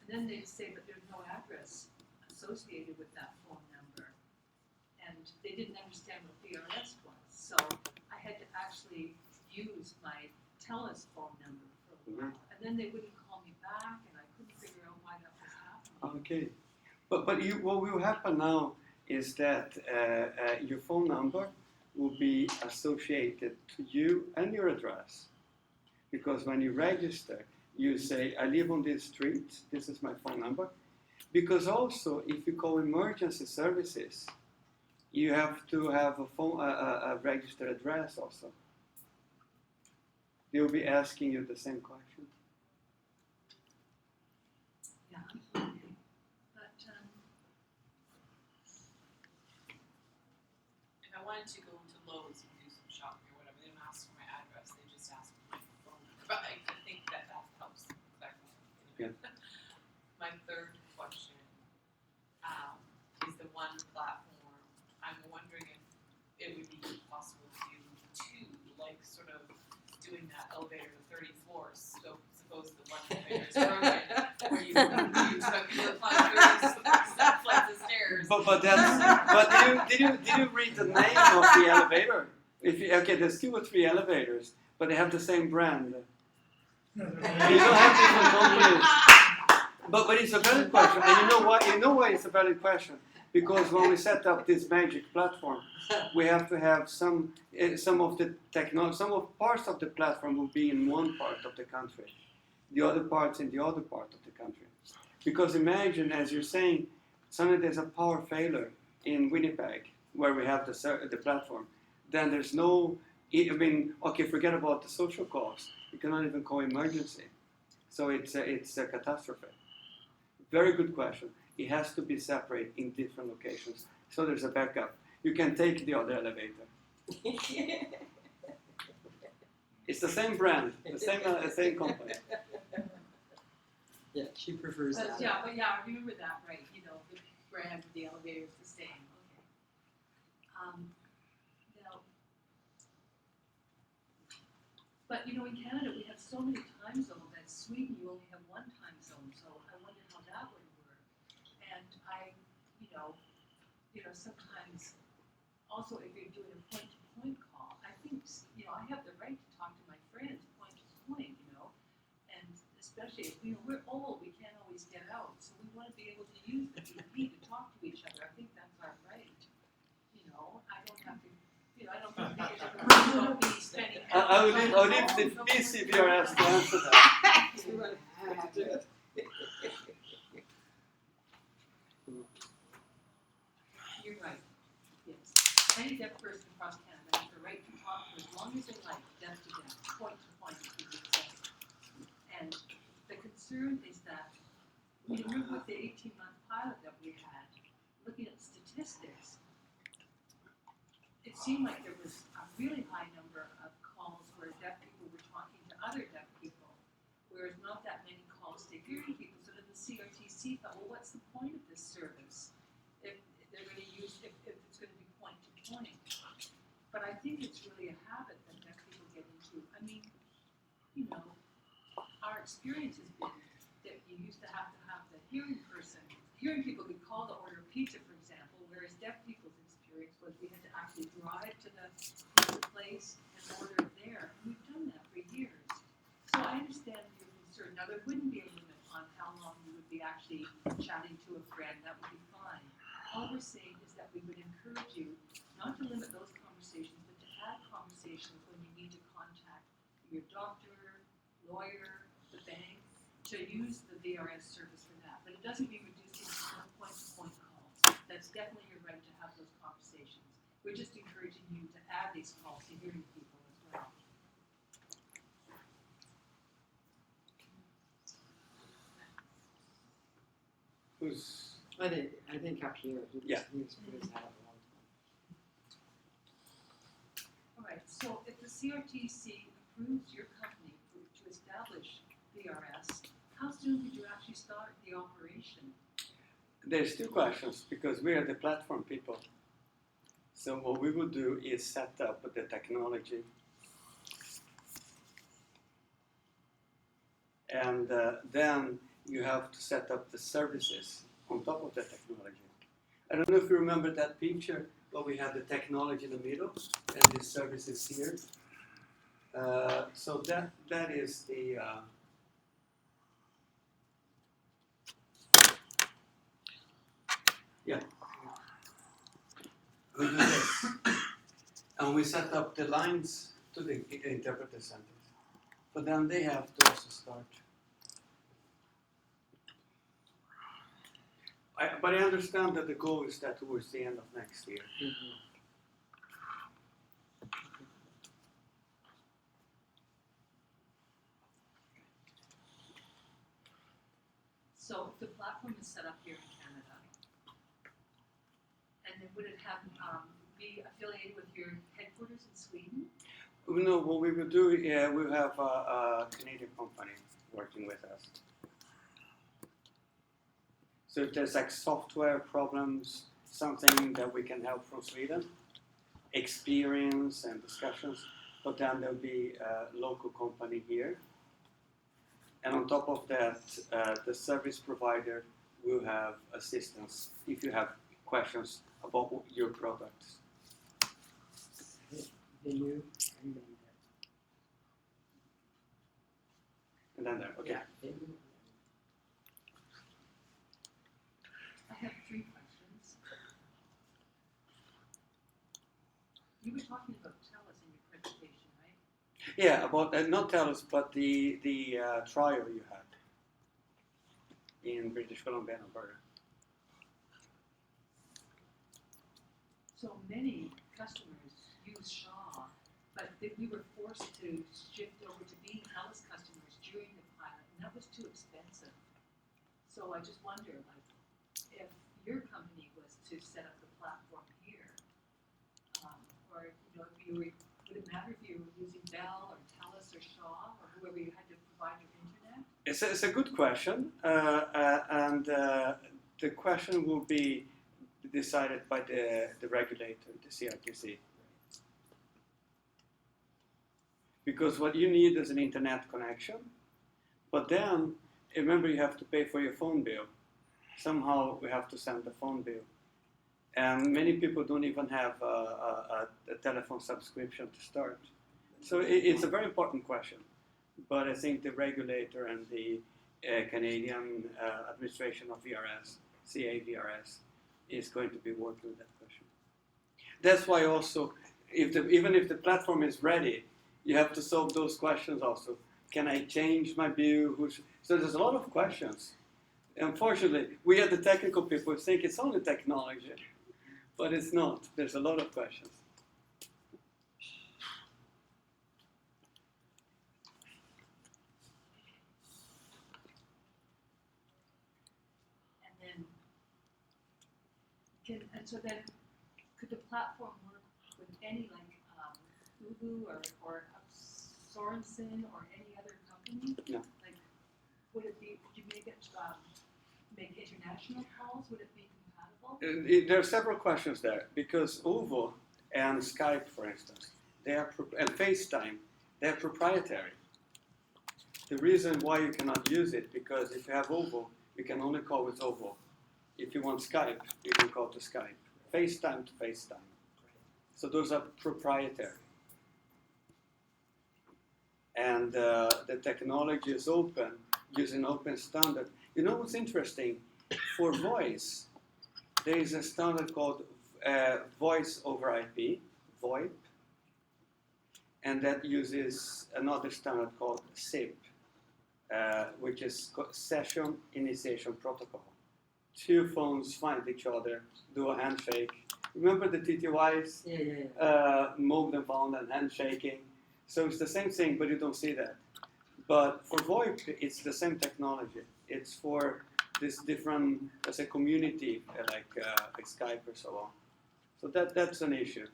then they say that there's no address associated with that phone number, and they didn't understand what VRS was, so I had to actually use my TELUS phone number for a while, and then they wouldn't call me back, and I couldn't figure out why that was happening. Okay. But what will happen now is that your phone number will be associated to you and your address. Because when you register, you say, I live on this street, this is my phone number. Because also, if you call emergency services, you have to have a registered address also. They'll be asking you the same question. Yeah, okay. But, If I wanted to go into Lowe's and do some shopping or whatever, they don't ask for my address, they just ask for my phone number. But I think that helps exactly. Yeah. My third question is the one platform. I'm wondering if it would be possible to do two, like sort of doing that elevator to 30 floors. So suppose the one elevator is broken, where you took the climb 30 flights of stairs. But did you read the name of the elevator? Okay, there's 2 or 3 elevators, but they have the same brand. You don't have different companies. But it's a valid question, and you know why? You know why it's a valid question? Because when we set up this magic platform, we have to have some of the technology, parts of the platform will be in one part of the country, the other parts in the other part of the country. Because imagine, as you're saying, suddenly there's a power failure in Winnipeg, where we have the platform. Then there's no, okay, forget about the social calls. You cannot even call emergency. So it's a catastrophe. Very good question. It has to be separate in different locations. So there's a backup. You can take the other elevator. It's the same brand, the same company. Yeah, she prefers that. but yeah, I remember that, right, you know, the brand of the elevator is the same, okay. Now, but you know, in Canada, we have so many time zones, and Sweden, you only have one time zone, so I wonder how that would work. And you know, sometimes, also if you're doing a point-to-point call, I think, you know, I have the right to talk to my friends point-to-point, you know, and especially if, you know, we're old, we can't always get out, so we want to be able to use the BP to talk to each other. I think that's our right, you know, I don't have to, you know, I don't think we don't be spending. I will leave the DCVRS to answer that. You're right, yes. Any deaf person across Canada has the right to talk to as long as they like, deaf to deaf, point to point, to be accessible. And the concern is that You remember with the 18-month pilot that we had, looking at statistics, it seemed like there was a really high number of calls where deaf people were talking to other deaf people, whereas not that many calls to hearing people. So then the CRTC thought, well, what's the point of this service if they're going to use, if it's going to be point to point? But I think it's really a habit that deaf people get into. I mean, you know, our experience has been that you used to have the hearing person. Hearing people could call to order pizza, for example, whereas deaf people's experience was we had to actually drive to the pizza place and order it there. And we've done that for years. So I understand your concern. Now, there wouldn't be a limit on how long you would be actually chatting to a friend. That would be fine. All we're saying is that we would encourage you not to limit those conversations, but to add conversations when you need to contact your doctor, lawyer, the bank, to use the VRS service for that. But it doesn't mean reducing to point-to-point calls. That's definitely your right to have those conversations. We're just encouraging you to add these calls to hearing people as well. Who's I think up here, Yeah. he's put his hat up a long time. All right, so if the CRTC approves your company to establish VRS, how soon could you actually start the operation? There's two questions because we are the platform people. So what we will do is set up the technology, and then you have to set up the services on top of the technology. I don't know if you remember that picture where we had the technology in the middle and the services here. So that is the we do this, and we set up the lines to the interpreter centers. But then they have to also start. But I understand that the goal is that towards the end of next year. So if the platform is set up here in Canada, and then would it have, be affiliated with your headquarters in Sweden? No, what we will do, we'll have a Canadian company working with us. So if there's like software problems, something that we can help from Sweden, experience and discussions, but then there'll be a local company here. And on top of that, the service provider will have assistance if you have questions about your products. Then you, and then And then there, okay. yeah, then you. I have 3 questions. You were talking about TELUS in your presentation, right? Yeah, about not TELUS, but the trial you had in British Columbia and Alberta. So many customers use Shaw, but we were forced to shift over to being TELUS customers during the pilot, and that was too expensive. So I just wonder, like, if your company was to set up the platform here, or you know, if you were, would it matter if you were using Bell or TELUS or Shaw or whoever you had to provide your internet? It's a good question, and the question will be decided by the regulator, the CRTC. Because what you need is an internet connection, but then remember you have to pay for your phone bill. Somehow we have to send the phone bill. And many people don't even have a telephone subscription to start. So it's a very important question. But I think the regulator and the Canadian administration of VRS, CAVRS, is going to be working with that question. That's why also, even if the platform is ready, you have to solve those questions also. Can I change my view? So there's a lot of questions. Unfortunately, we are the technical people who think it's only technology, but it's not. There's a lot of questions. and so then, could the platform work with any like, Ubu or Sorensen or any other company? No. Like, would it be, could you make it, make international calls, would it be compatible? There are several questions there because Ovo and Skype, for instance, and FaceTime, they're proprietary. The reason why you cannot use it because if you have Ovo, you can only call with Ovo. If you want Skype, you can call to Skype. FaceTime to FaceTime. So those are proprietary. And the technology is open, using open standard. You know what's interesting? For voice, there is a standard called Voice over IP, VoIP, and that uses another standard called SIP, which is Session Initiation Protocol. Two phones find each other, do a handshake. Remember the TTYs? Modem phone and handshaking. So it's the same thing, but you don't see that. But for VoIP, it's the same technology. It's for this different, as a community, like Skype or so on. So that's an issue.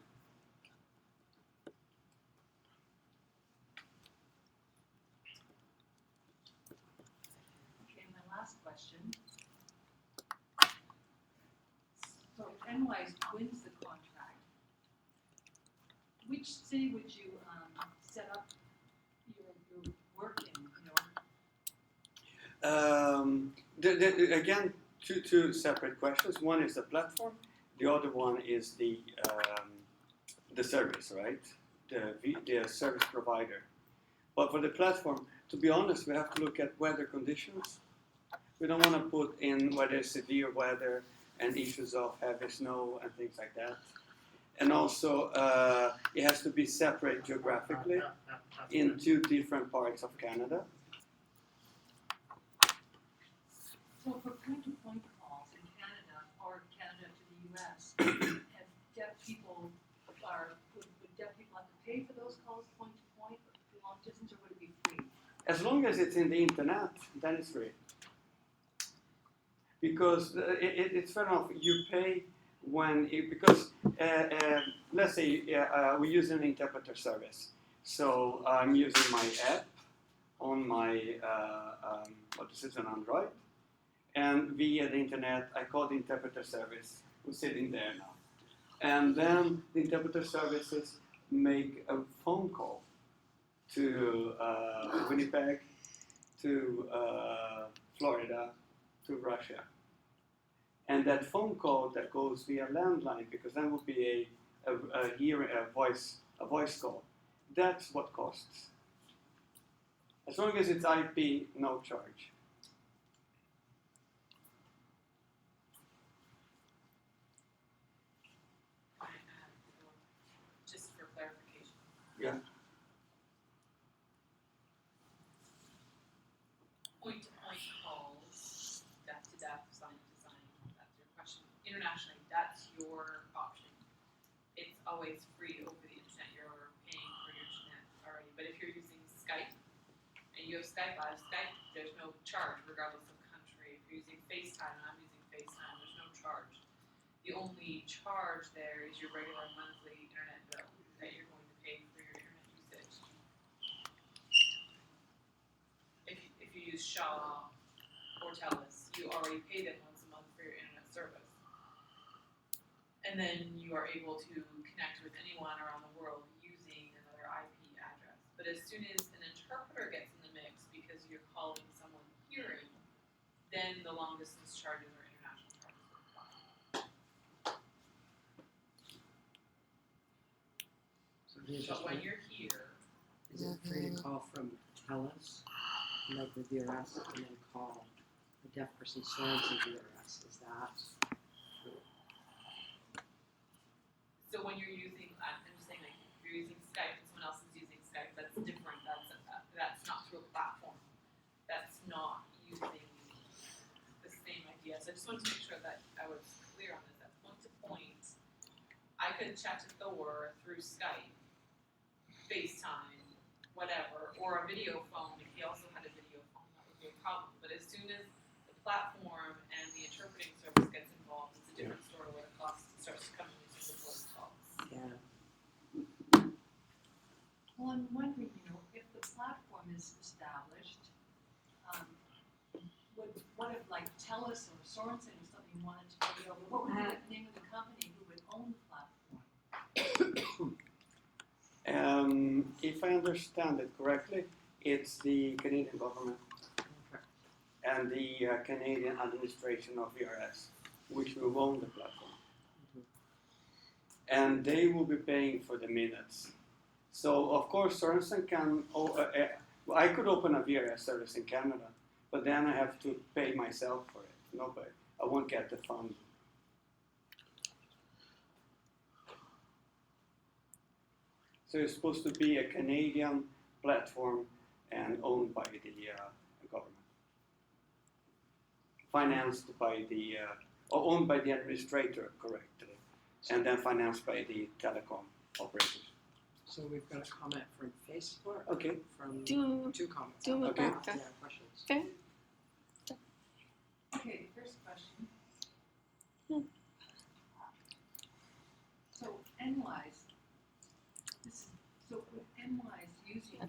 Okay, my last question. So if Enwise wins the contract, which city would you set up your work in, Again, two separate questions. One is the platform. The other one is the service, right? The service provider. But for the platform, to be honest, we have to look at weather conditions. We don't want to put in where there's severe weather and issues of heavy snow and things like that. And also, it has to be separate geographically in two different parts of Canada. So for point-to-point calls in Canada or Canada to the US, if deaf people would deaf people have to pay for those calls point-to-point, long distance, or would it be free? As long as it's in the internet, then it's free. Because it's fair enough, you pay because let's say we use an interpreter service. So I'm using my app on my, this is an Android, and via the internet I call the interpreter service, who's sitting there now. And then the interpreter services make a phone call to Winnipeg, to Florida, to Russia. And that phone call that goes via landline, because that would be a voice call. That's what costs. As long as it's IP, no charge. Just for clarification. Yeah. Point-to-point calls, deaf to deaf, sign to sign, that's your question. Internationally, that's your option. It's always free over the internet, you're paying for your internet already. But if you're using Skype, and you have Skype, I have Skype, there's no charge regardless of country. If you're using FaceTime, and I'm using FaceTime, there's no charge. The only charge there is your regular monthly internet bill that you're going to pay for your internet usage. If you use Shaw or Telus, you already pay them once a month for your internet service. And then you are able to connect with anyone around the world using another IP address. But as soon as an interpreter gets in the mix because you're calling someone hearing, then the long distance charges or international charges will apply. But when you're here, Is it free to call from TELUS, like the DRS, and then call a deaf person Sorensen DRS? Is that true? so when you're using, I'm just saying, like, if you're using Skype and someone else is using Skype, that's different. That's not through a platform. That's not using the same idea. So I just wanted to make sure that I was clear on this. That point to point, I could chat to Thor through Skype, FaceTime, whatever, or a video phone. If he also had a video phone, that would be a problem. But as soon as the platform and the interpreting service gets involved, it's a different story where it costs I'm wondering, if the platform is established, what if like TELUS or Sorensen or something wanted to take it over? What would be the name of the company who would own the platform? If I understand it correctly, it's the Canadian government Okay. and the Canadian administration of VRS, which will own the platform. And they will be paying for the minutes. So of course Sorensen can, I could open a VRS service in Canada, but then I have to pay myself for it. No, but I won't get the fund. So it's supposed to be a Canadian platform and owned by the government. Financed by the, or owned by the administrator, correctly, and then financed by the telecom operators. So we've got a comment from Facebook. Okay. From Do- two comments. do Okay. Yeah, questions. Okay, the first question. Hmm. So NWISE, so with NWISE using,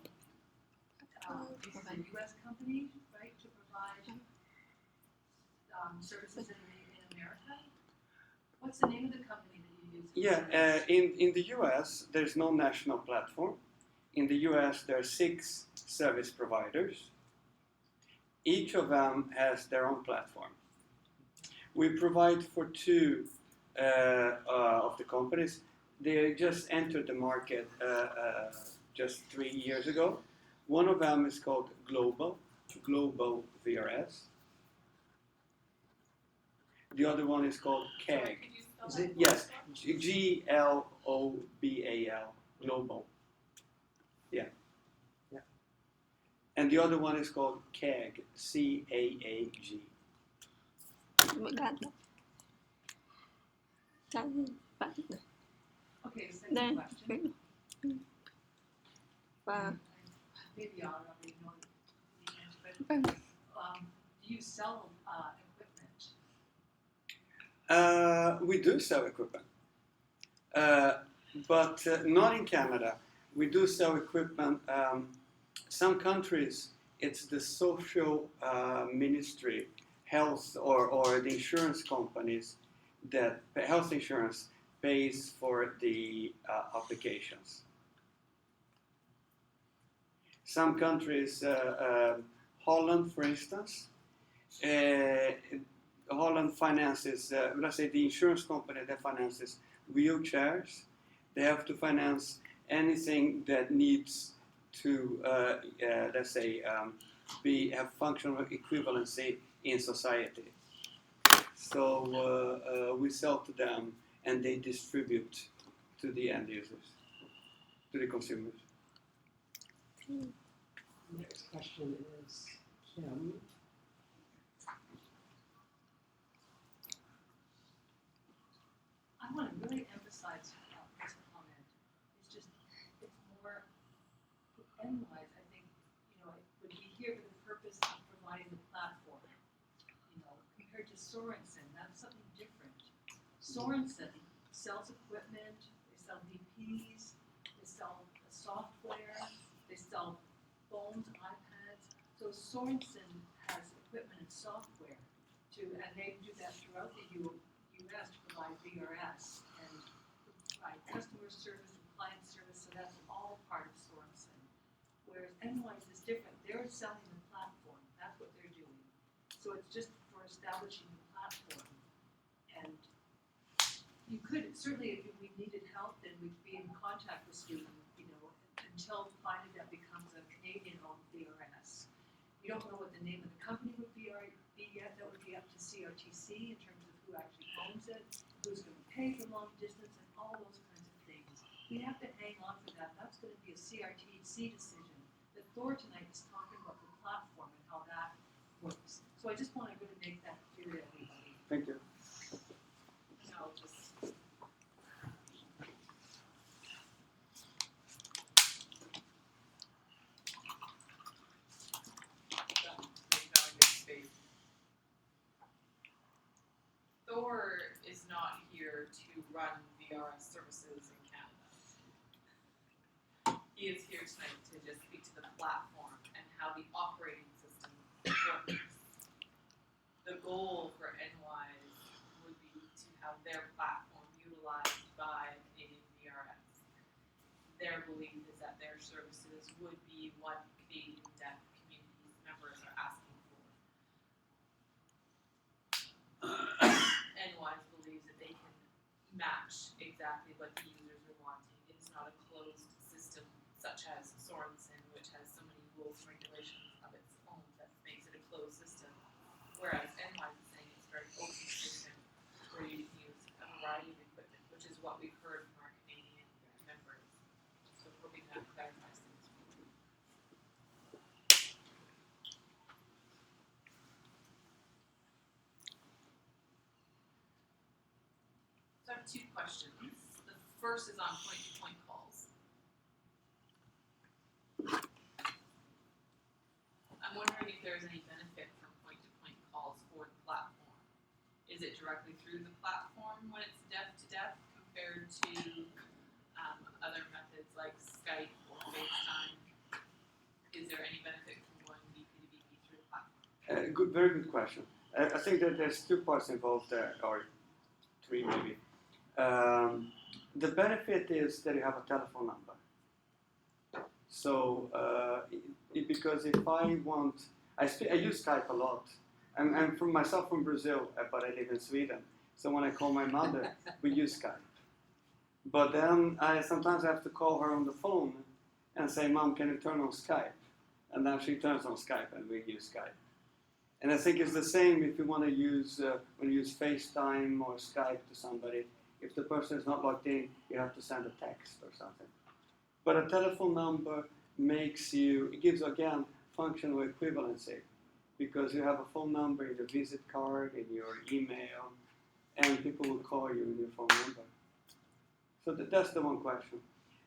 this is a US company, right, to provide, services in America? What's the name of the company that you use? Yeah, in the US, there's no national platform. In the US, there are 6 service providers. Each of them has their own platform. We provide for 2 of the companies. They just entered the market just 3 years ago. One of them is called Global VRS. The other one is called Sorry, KEG. could you spell Is that it- for Yes, us? GLOBAL, Global. Yeah. Yeah. And the other one is called CAG, CAAG. Okay, second Then- question. Và Maybe I already know the answer, but, do you sell, equipment? We do sell equipment, but not in Canada. We do sell equipment. Some countries, it's the social ministry, health, or the insurance companies that health insurance pays for the applications. Some countries, Holland, for instance, Holland finances, let's say the insurance company that finances wheelchairs. They have to finance anything that needs to, let's say, have functional equivalency in society. So we sell to them and they distribute to the end users, to the consumers. Next question is Kim. I want to really emphasize this comment. It's more, with NWISE, I think, it would be here for the purpose of providing the platform. Compared to Sorensen, that's something different. Sorensen sells equipment, they sell DPs, they sell software, they sell phones, iPads. So Sorensen has equipment and software and they do that throughout the US to provide VRS and provide customer service and client service, so that's all part of Sorensen. Whereas NWISE is different, they're selling the platform, that's what they're doing. So it's just for establishing the platform. And you could, certainly if we needed help, then we'd be in contact with Stephen, until finally that becomes a Canadian-owned VRS. We don't know what the name of the company would be yet, that would be up to CRTC in terms of who actually owns it, who's going to pay for long distance, and all those kinds of things. We have to hang on for that. That's going to be a CRTC decision. But Thor tonight is talking about the platform and how that works. So I just want to really make that clear to everybody. Thank you. No, just. Thor is not here to run VRS services in Canada. he is here tonight to just speak to the platform and how the operating system works. The goal for NWISE would be to have their platform utilized by Canadian VRS. Their belief is that their services would be what Canadian deaf community members are asking for. NWISE believes that they can match exactly what the users are wanting. It's not a closed system such as Sorensen, which has so many rules and regulations of its own that makes it a closed system. Whereas NWISE is saying it's a very open system where you can use a variety of equipment, which is what we've heard from our Canadian members. So we're hoping that clarifies things. So I have two questions. The first is on point-to-point calls. I'm wondering if there's any benefit from point-to-point calls for the platform. Is it directly through the platform when it's deaf-to-deaf compared to other methods like Skype or FaceTime? Is there any benefit from going VP to VP through the platform? Very good question. I think that there's two parts involved there, or three maybe. The benefit is that you have a telephone number. So, because if I want, I use Skype a lot. I'm from myself from Brazil, but I live in Sweden. So when I call my mother, we use Skype. But then I sometimes have to call her on the phone and say, "Mom, can you turn on Skype?" And then she turns on Skype, and we use Skype. And I think it's the same if you want to use when you use FaceTime or Skype to somebody. If the person is not logged in, you have to send a text or something. But a telephone number it gives again functional equivalency, because you have a phone number in your visit card, in your email, and people will call you in your phone number. So that's the one question.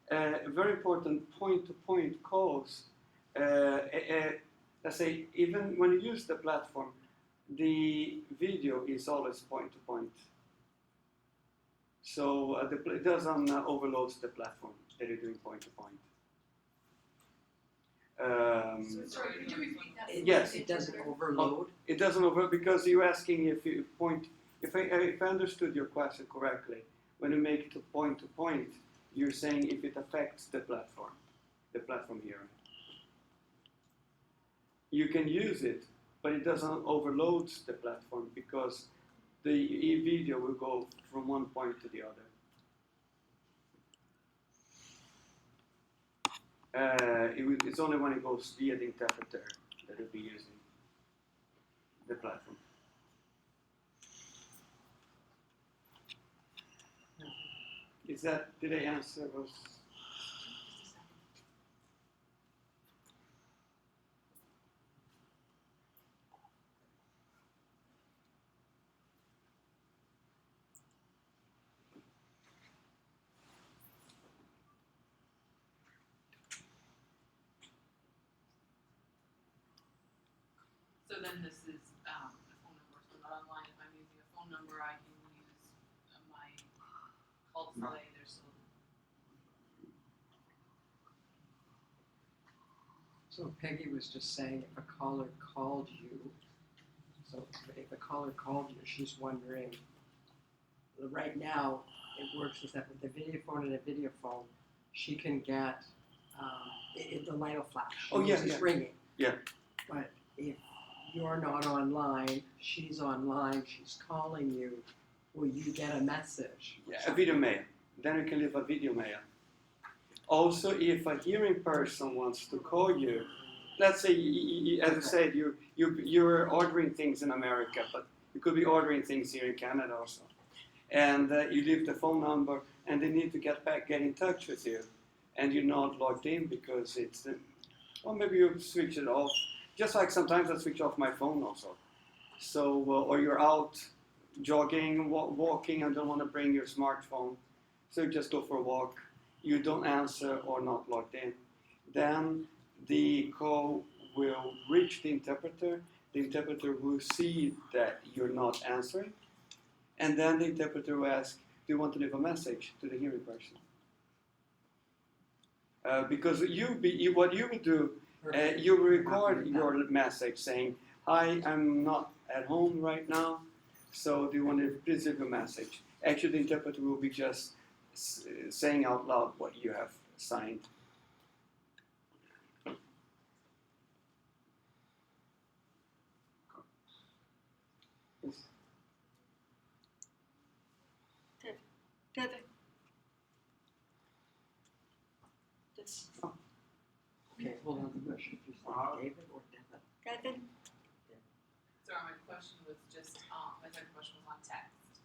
Very important point-to-point calls. Let's say even when you use the platform, the video is always point-to-point. So it doesn't overload the platform that you're doing point-to-point. Sorry, could you repeat that? Yes. It doesn't overload. It doesn't over because you're asking if you point. If I understood your question correctly, when you make it to point, you're saying if it affects the platform hearing. You can use it, but it doesn't overload the platform because the video will go from one point to the other. It's only when it goes via the interpreter that it'll be using the platform. Did I answer? So then this is a phone number, so not online. If I'm using a phone number, I can use my call display. There's still. So Peggy was just saying if a caller called you, so if a caller called you, she's wondering, right now it works is that with the video phone and a video phone, she can get, the light will flash. It's ringing. Yeah. But if you're not online, she's online, she's calling you, will you get a message? Yeah, a video mail. Then you can leave a video mail. Also, if a hearing person wants to call you, let's say, as I said, you're ordering things in America, but you could be ordering things here in Canada also. And you leave the phone number, and they need to get in touch with you, and you're not logged in because or maybe you switch it off. Just like sometimes I switch off my phone also. So, or you're out jogging, walking, and don't want to bring your smartphone, so you just go for a walk. You don't answer or not logged in. Then the call will reach the interpreter. The interpreter will see that you're not answering. And then the interpreter will ask, do you want to leave a message to the hearing person? Because what you would do, you record your message saying, "Hi, I'm not at home right now, so do you want to please leave a message?" Actually, the interpreter will be just saying out loud what you have signed. Yes. Devin. That's Okay, hold on, I'm not sure if you said David or Devin. Devin. Sorry, my question was just, my second question was on text.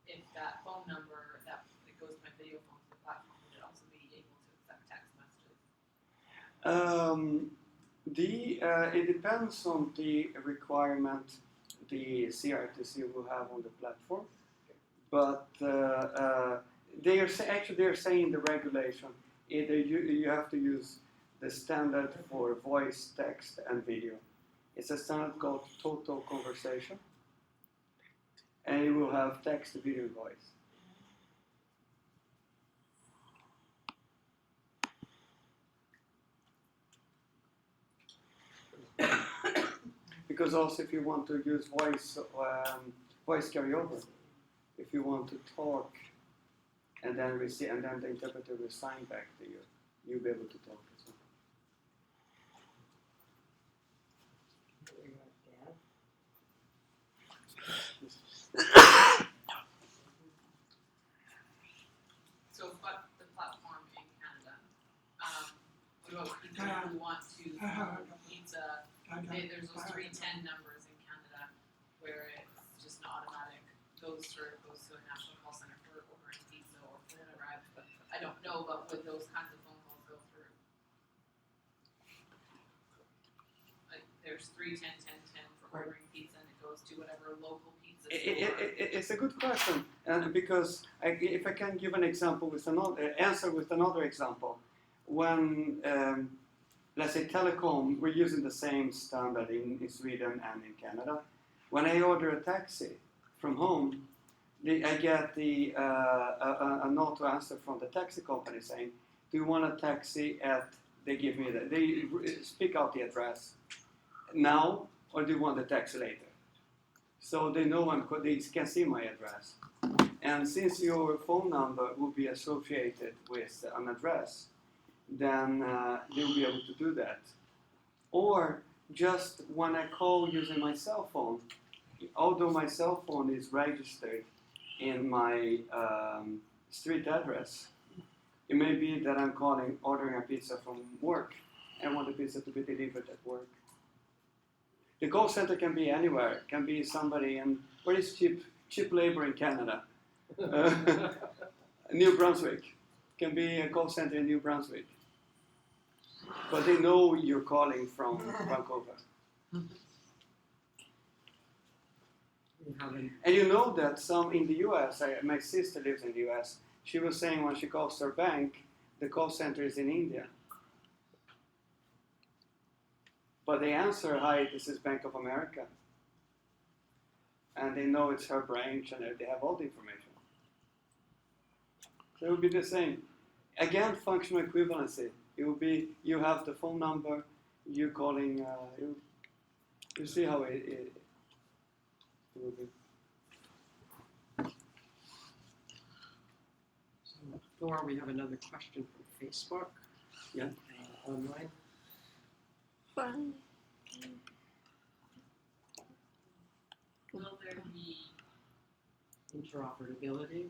If that phone number that goes to my video phone to the platform, would it also be able to accept text messages? It depends on the requirement the CRTC will have on the platform, but they are saying the regulation either you have to use the standard for voice, text, and video. It's a standard called Total Conversation, and you will have text, video, and voice. Because also if you want to use voice carryover, if you want to talk and then receive, and then the interpreter will sign back to you, you'll be able to talk as well. So we've got the platform in Canada. What about people who want to pizza? There's those 310 numbers in Canada where it's just an automatic goes to a national call center for ordering pizza or for it arrives. But I don't know, but would those kinds of phone calls go through? Like there's 310 for ordering pizza and it goes to whatever local pizza store. It's a good question, and because if I can give an example with another answer with another example, when let's say telecom, we're using the same standard in Sweden and in Canada. When I order a taxi from home, I get a note to answer from the taxi company saying, "Do you want a taxi at?" They give me they speak out the address now, or do you want the taxi later? So they know they can see my address. And since your phone number will be associated with an address, then they'll be able to do that. Or just when I call using my cell phone, although my cell phone is registered in my street address, it may be that I'm ordering a pizza from work and want the pizza to be delivered at work. The call center can be anywhere. It can be somebody in, where is cheap labor in Canada? New Brunswick. Can be a call center in New Brunswick. But they know you're calling from Vancouver. And you know that some in the US, my sister lives in the US, she was saying when she calls her bank, the call center is in India. But they answer, "Hi, this is Bank of America." And they know it's her branch and they have all the information. So it will be the same. Again, functional equivalency. It will be, you have the phone number, you calling, you see how it will be. So, Thor, we have another question from Facebook. Yeah. Online. Will there be Interoperability.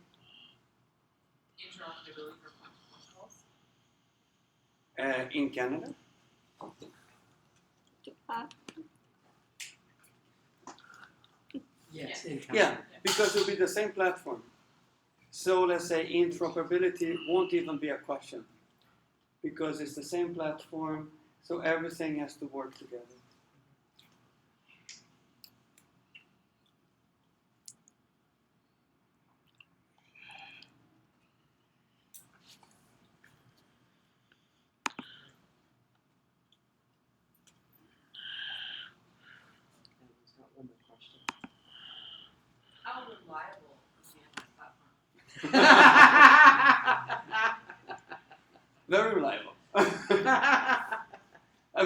interoperability for point-to-point calls? In Canada? Yes, Yeah. in Yeah, Canada. because it will be the same platform. So let's say interoperability won't even be a question because it's the same platform, so everything has to work together. And he's got one more question. How reliable is the online platform? Very reliable.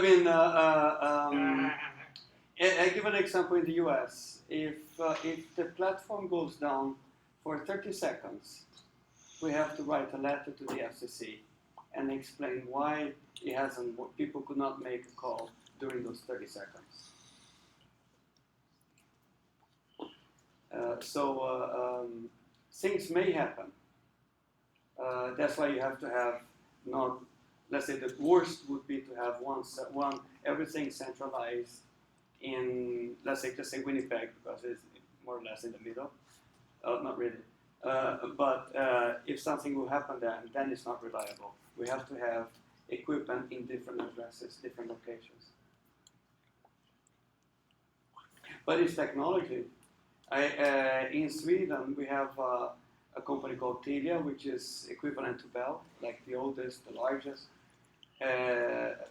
mean, I give an example in the US. If the platform goes down for 30 seconds, we have to write a letter to the FCC and explain why it hasn't. People could not make a call during those 30 seconds. Things may happen. That's why you have to have not. Let's say the worst would be to have one everything centralized in, let's say, just say Winnipeg, because it's more or less in the middle. Not really. But if something will happen then it's not reliable. We have to have equipment in different addresses, different locations. But it's technology. In Sweden, we have a company called Telia, which is equivalent to Bell, like the oldest, the largest.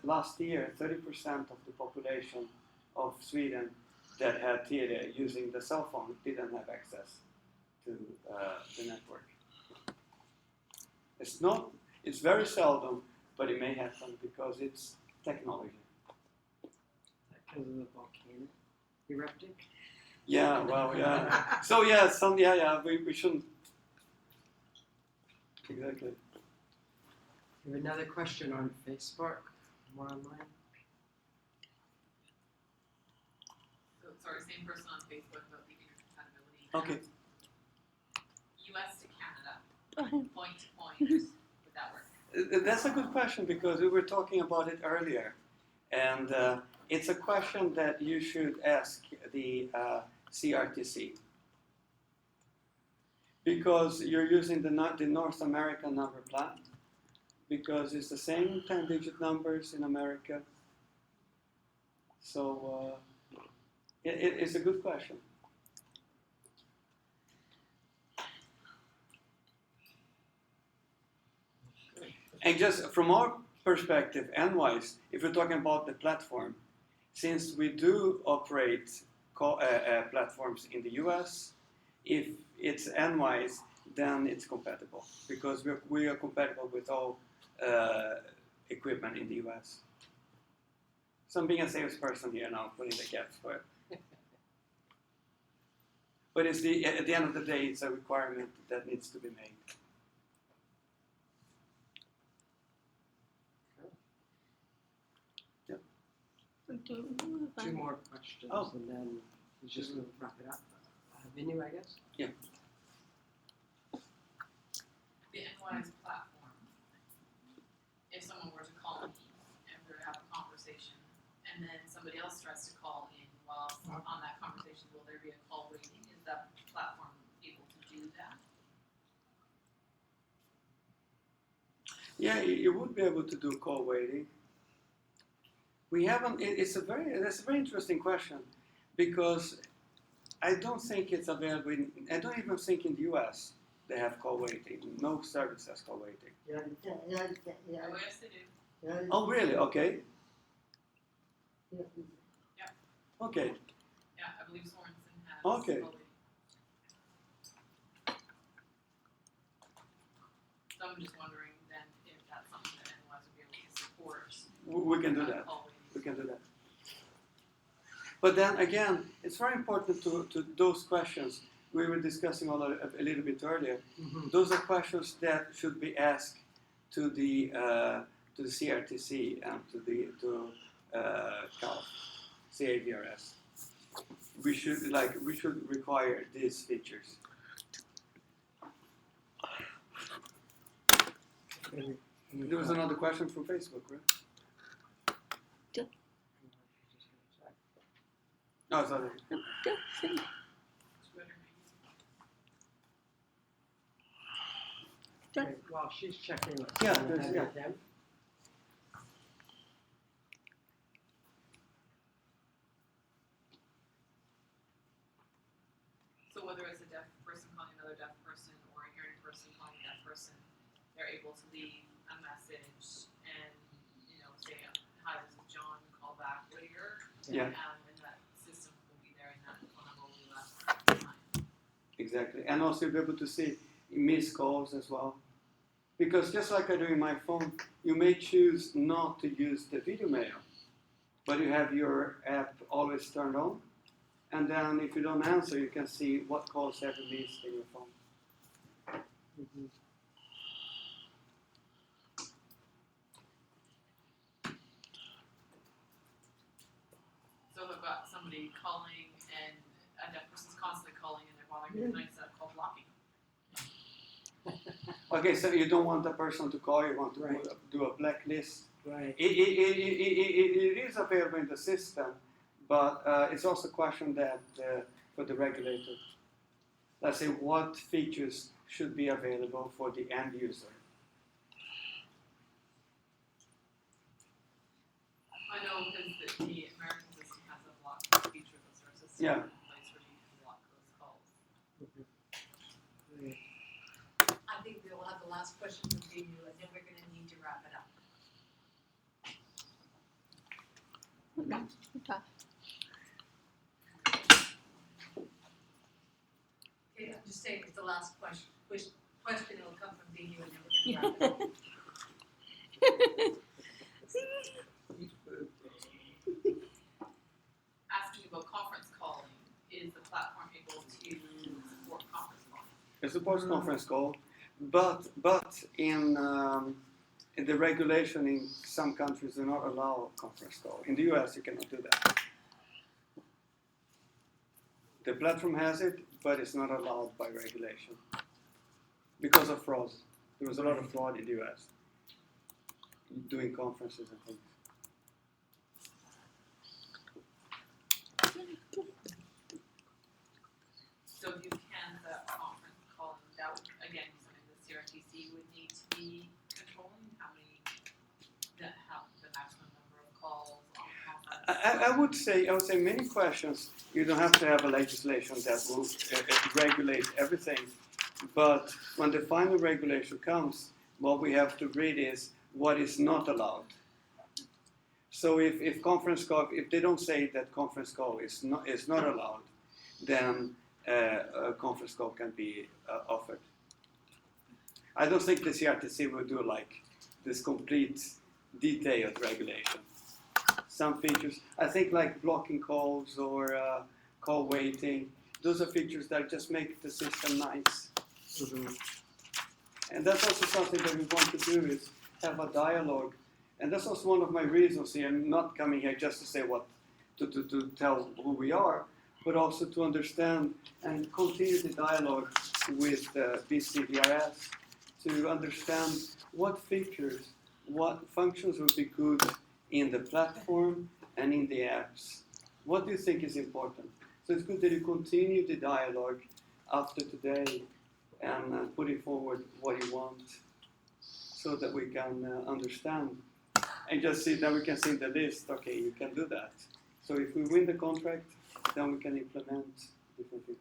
Last year, 30% of the population of Sweden that had Telia using the cell phone didn't have access to the network. It's very seldom, but it may happen because it's technology. Because of the volcano erupting? Yeah, well, yeah. So we shouldn't. Exactly. We have another question on Facebook. More online. So, sorry, same person on Facebook about the intercompatibility. Okay. US to Canada, point to point, would that work? That's a good question because we were talking about it earlier, and it's a question that you should ask the CRTC because you're using the North American number plan because it's the same 10-digit numbers in America. So it's a good question. And just from our perspective, NWISE, if we're talking about the platform, since we do operate platforms in the US, if it's NWISE, then it's compatible because we are compatible with all equipment in the US. So I'm being a salesperson here now, putting the caps for it. But at the end of the day, it's a requirement that needs to be made. Two more questions, and then we just going to wrap it up. Vinu, I guess? Yeah. The NWISE platform, if someone were to call in and we were to have a conversation, and then somebody else tries to call in while on that conversation, will there be a call waiting? Is that platform able to do that? Yeah, you would be able to do call waiting. We haven't. That's a very interesting question, because I don't think it's available. I don't even think in the U.S. they have call waiting. No service has call waiting. Oh, yes, they do. Oh, really? Okay. Okay. Yeah, I believe Sorensen has. Okay. call waiting. So I'm just wondering then if that's something that NWISE would be able to support. We can do that. Call waiting. We can do that. But then again, it's very important to those questions we were discussing a little bit earlier. Mm-hmm. Those are questions that should be asked to the CRTC and to CALF, CAVRS. We should require these features. There was another question from Facebook, right? Oh, sorry. Twitter maybe. Okay, while she's checking, let's Yeah, go ahead yeah. with them. So whether it's a deaf person calling another deaf person or a hearing person calling a deaf person, they're able to leave a message and, say, hi, this is John, call back later. Yeah. And that system will be there and that phone number will be left at the time. Exactly. And also be able to see missed calls as well. Because just like I do in my phone, you may choose not to use the video mail. but you have your app always turned on. And then if you don't answer, you can see what calls have been missed in your phone. Mhm. So if I've got somebody calling and a deaf person's constantly calling and they're bothering me, then I set up call blocking. Okay, so you don't want the person to call, you want to Right. do a blacklist. Right. It is available in the system, but it's also a question that for the regulator. Let's say what features should be available for the end user. I know because the American system has a block feature of the source system Yeah. in place where you can block those calls. Right. I think we'll have the last question from you, and then we're gonna need to wrap it up. Okay, I'm just saying, it's the last question, question will come from you, and then we're gonna wrap it up. Asking about conference calling, is the platform able to support conference calling? It supports conference call, but in the regulation in some countries do not allow conference call. In the US, you cannot do that. The platform has it, but it's not allowed by regulation because of fraud. There was a lot of fraud in the US doing conferences and things. So if you can set up conference calling, that would again be something the CRTC would need to be controlling, how the maximum number of calls on conference. I would say many questions. You don't have to have a legislation that will regulate everything, but when the final regulation comes, what we have to read is what is not allowed. So if conference call, if they don't say that conference call is not allowed, then a conference call can be offered. I don't think the CRTC will do like this complete detailed regulation. Some features, I think like blocking calls or call waiting, those are features that just make the system nice. Mhm. And that's also something that we want to do is have a dialogue. And that's also one of my reasons here, not coming here just to say what, to tell who we are, but also to understand and continue the dialogue with BCBRS to understand what features, what functions would be good in the platform and in the apps. What do you think is important? So it's good that you continue the dialogue after today and putting forward what you want so that we can understand and just see that we can see in the list, okay, you can do that. So if we win the contract, then we can implement different features.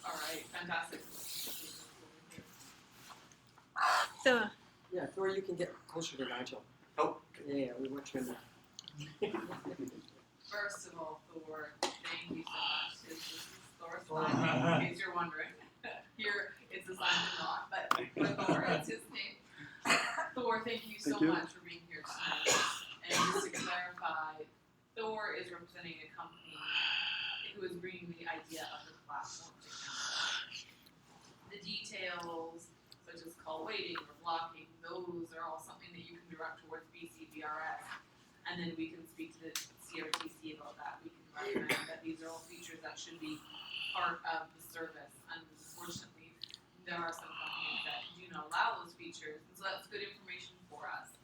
All right, fantastic. So, Yeah, Thor, you can get closer to Nigel. Oh. Yeah, we want you in there. First of all, Thor, thank you so much. This is Thor's line, in case you're wondering. Here, it's assigned to not, but for Thor, it's his name. Thor, thank you so Thank you. much for being here tonight. And just to clarify, Thor is representing a company who is bringing the idea of the platform to council. The details, such as call waiting or blocking, those are all something that you can direct towards BCBRS. And then we can speak to the CRTC about that. We can recommend that these are all features that should be part of the service. Unfortunately, there are some companies that do not allow those features, and so that's good information for us.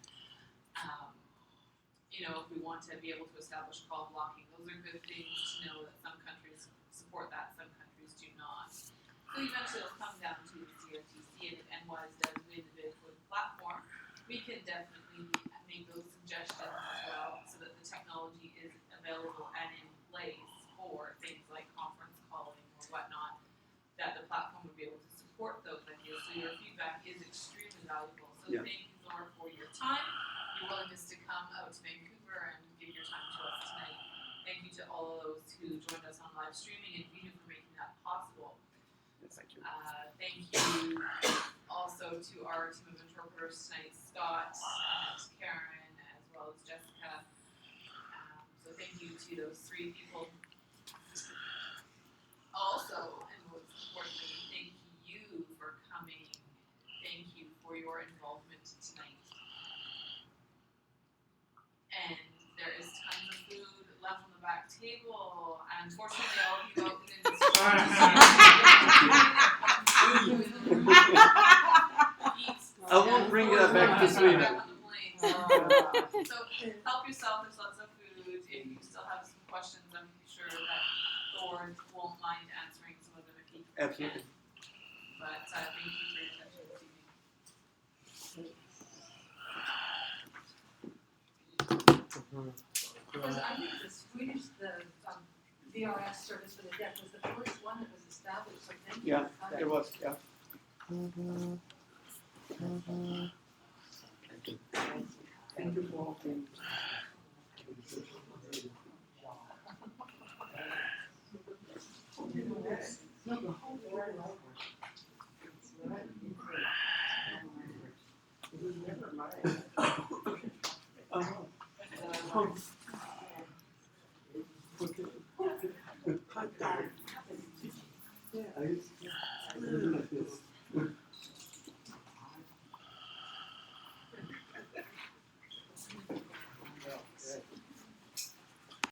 If we want to be able to establish call blocking, those are good things to know that some countries support that, some countries do not. So eventually it'll come down to the CRTC and what is designated for the platform. We can definitely make those suggestions as well so that the technology is available and in place for things like conference calling or whatnot, that the platform would be able to support those ideas. So your feedback is extremely valuable. So Yeah. thank you, Laura, for your time, your willingness to come out to Vancouver and give your time to us tonight. Thank you to all of those who joined us on live streaming and Vita for making that possible. Thank you. Thank you also to our team of interpreters tonight, Scott and Karen, as well as Jessica. So thank you to those three people. Also, and most importantly, thank you for coming. Thank you for your involvement tonight. And there is tons of food left on the back table. Unfortunately, all of you out in the I won't bring that back to Sweden. So help yourself, there's lots of food. If you still have some questions, I'm sure that Thor won't mind answering some of them if he can. Absolutely. But thank you for your attention this evening. Because I think the Swedish, the VRS service for the deaf was the first one that was established, so thank you. Yeah, for coming. it was, yeah. Thank you for all things. Yeah, I used to look at this.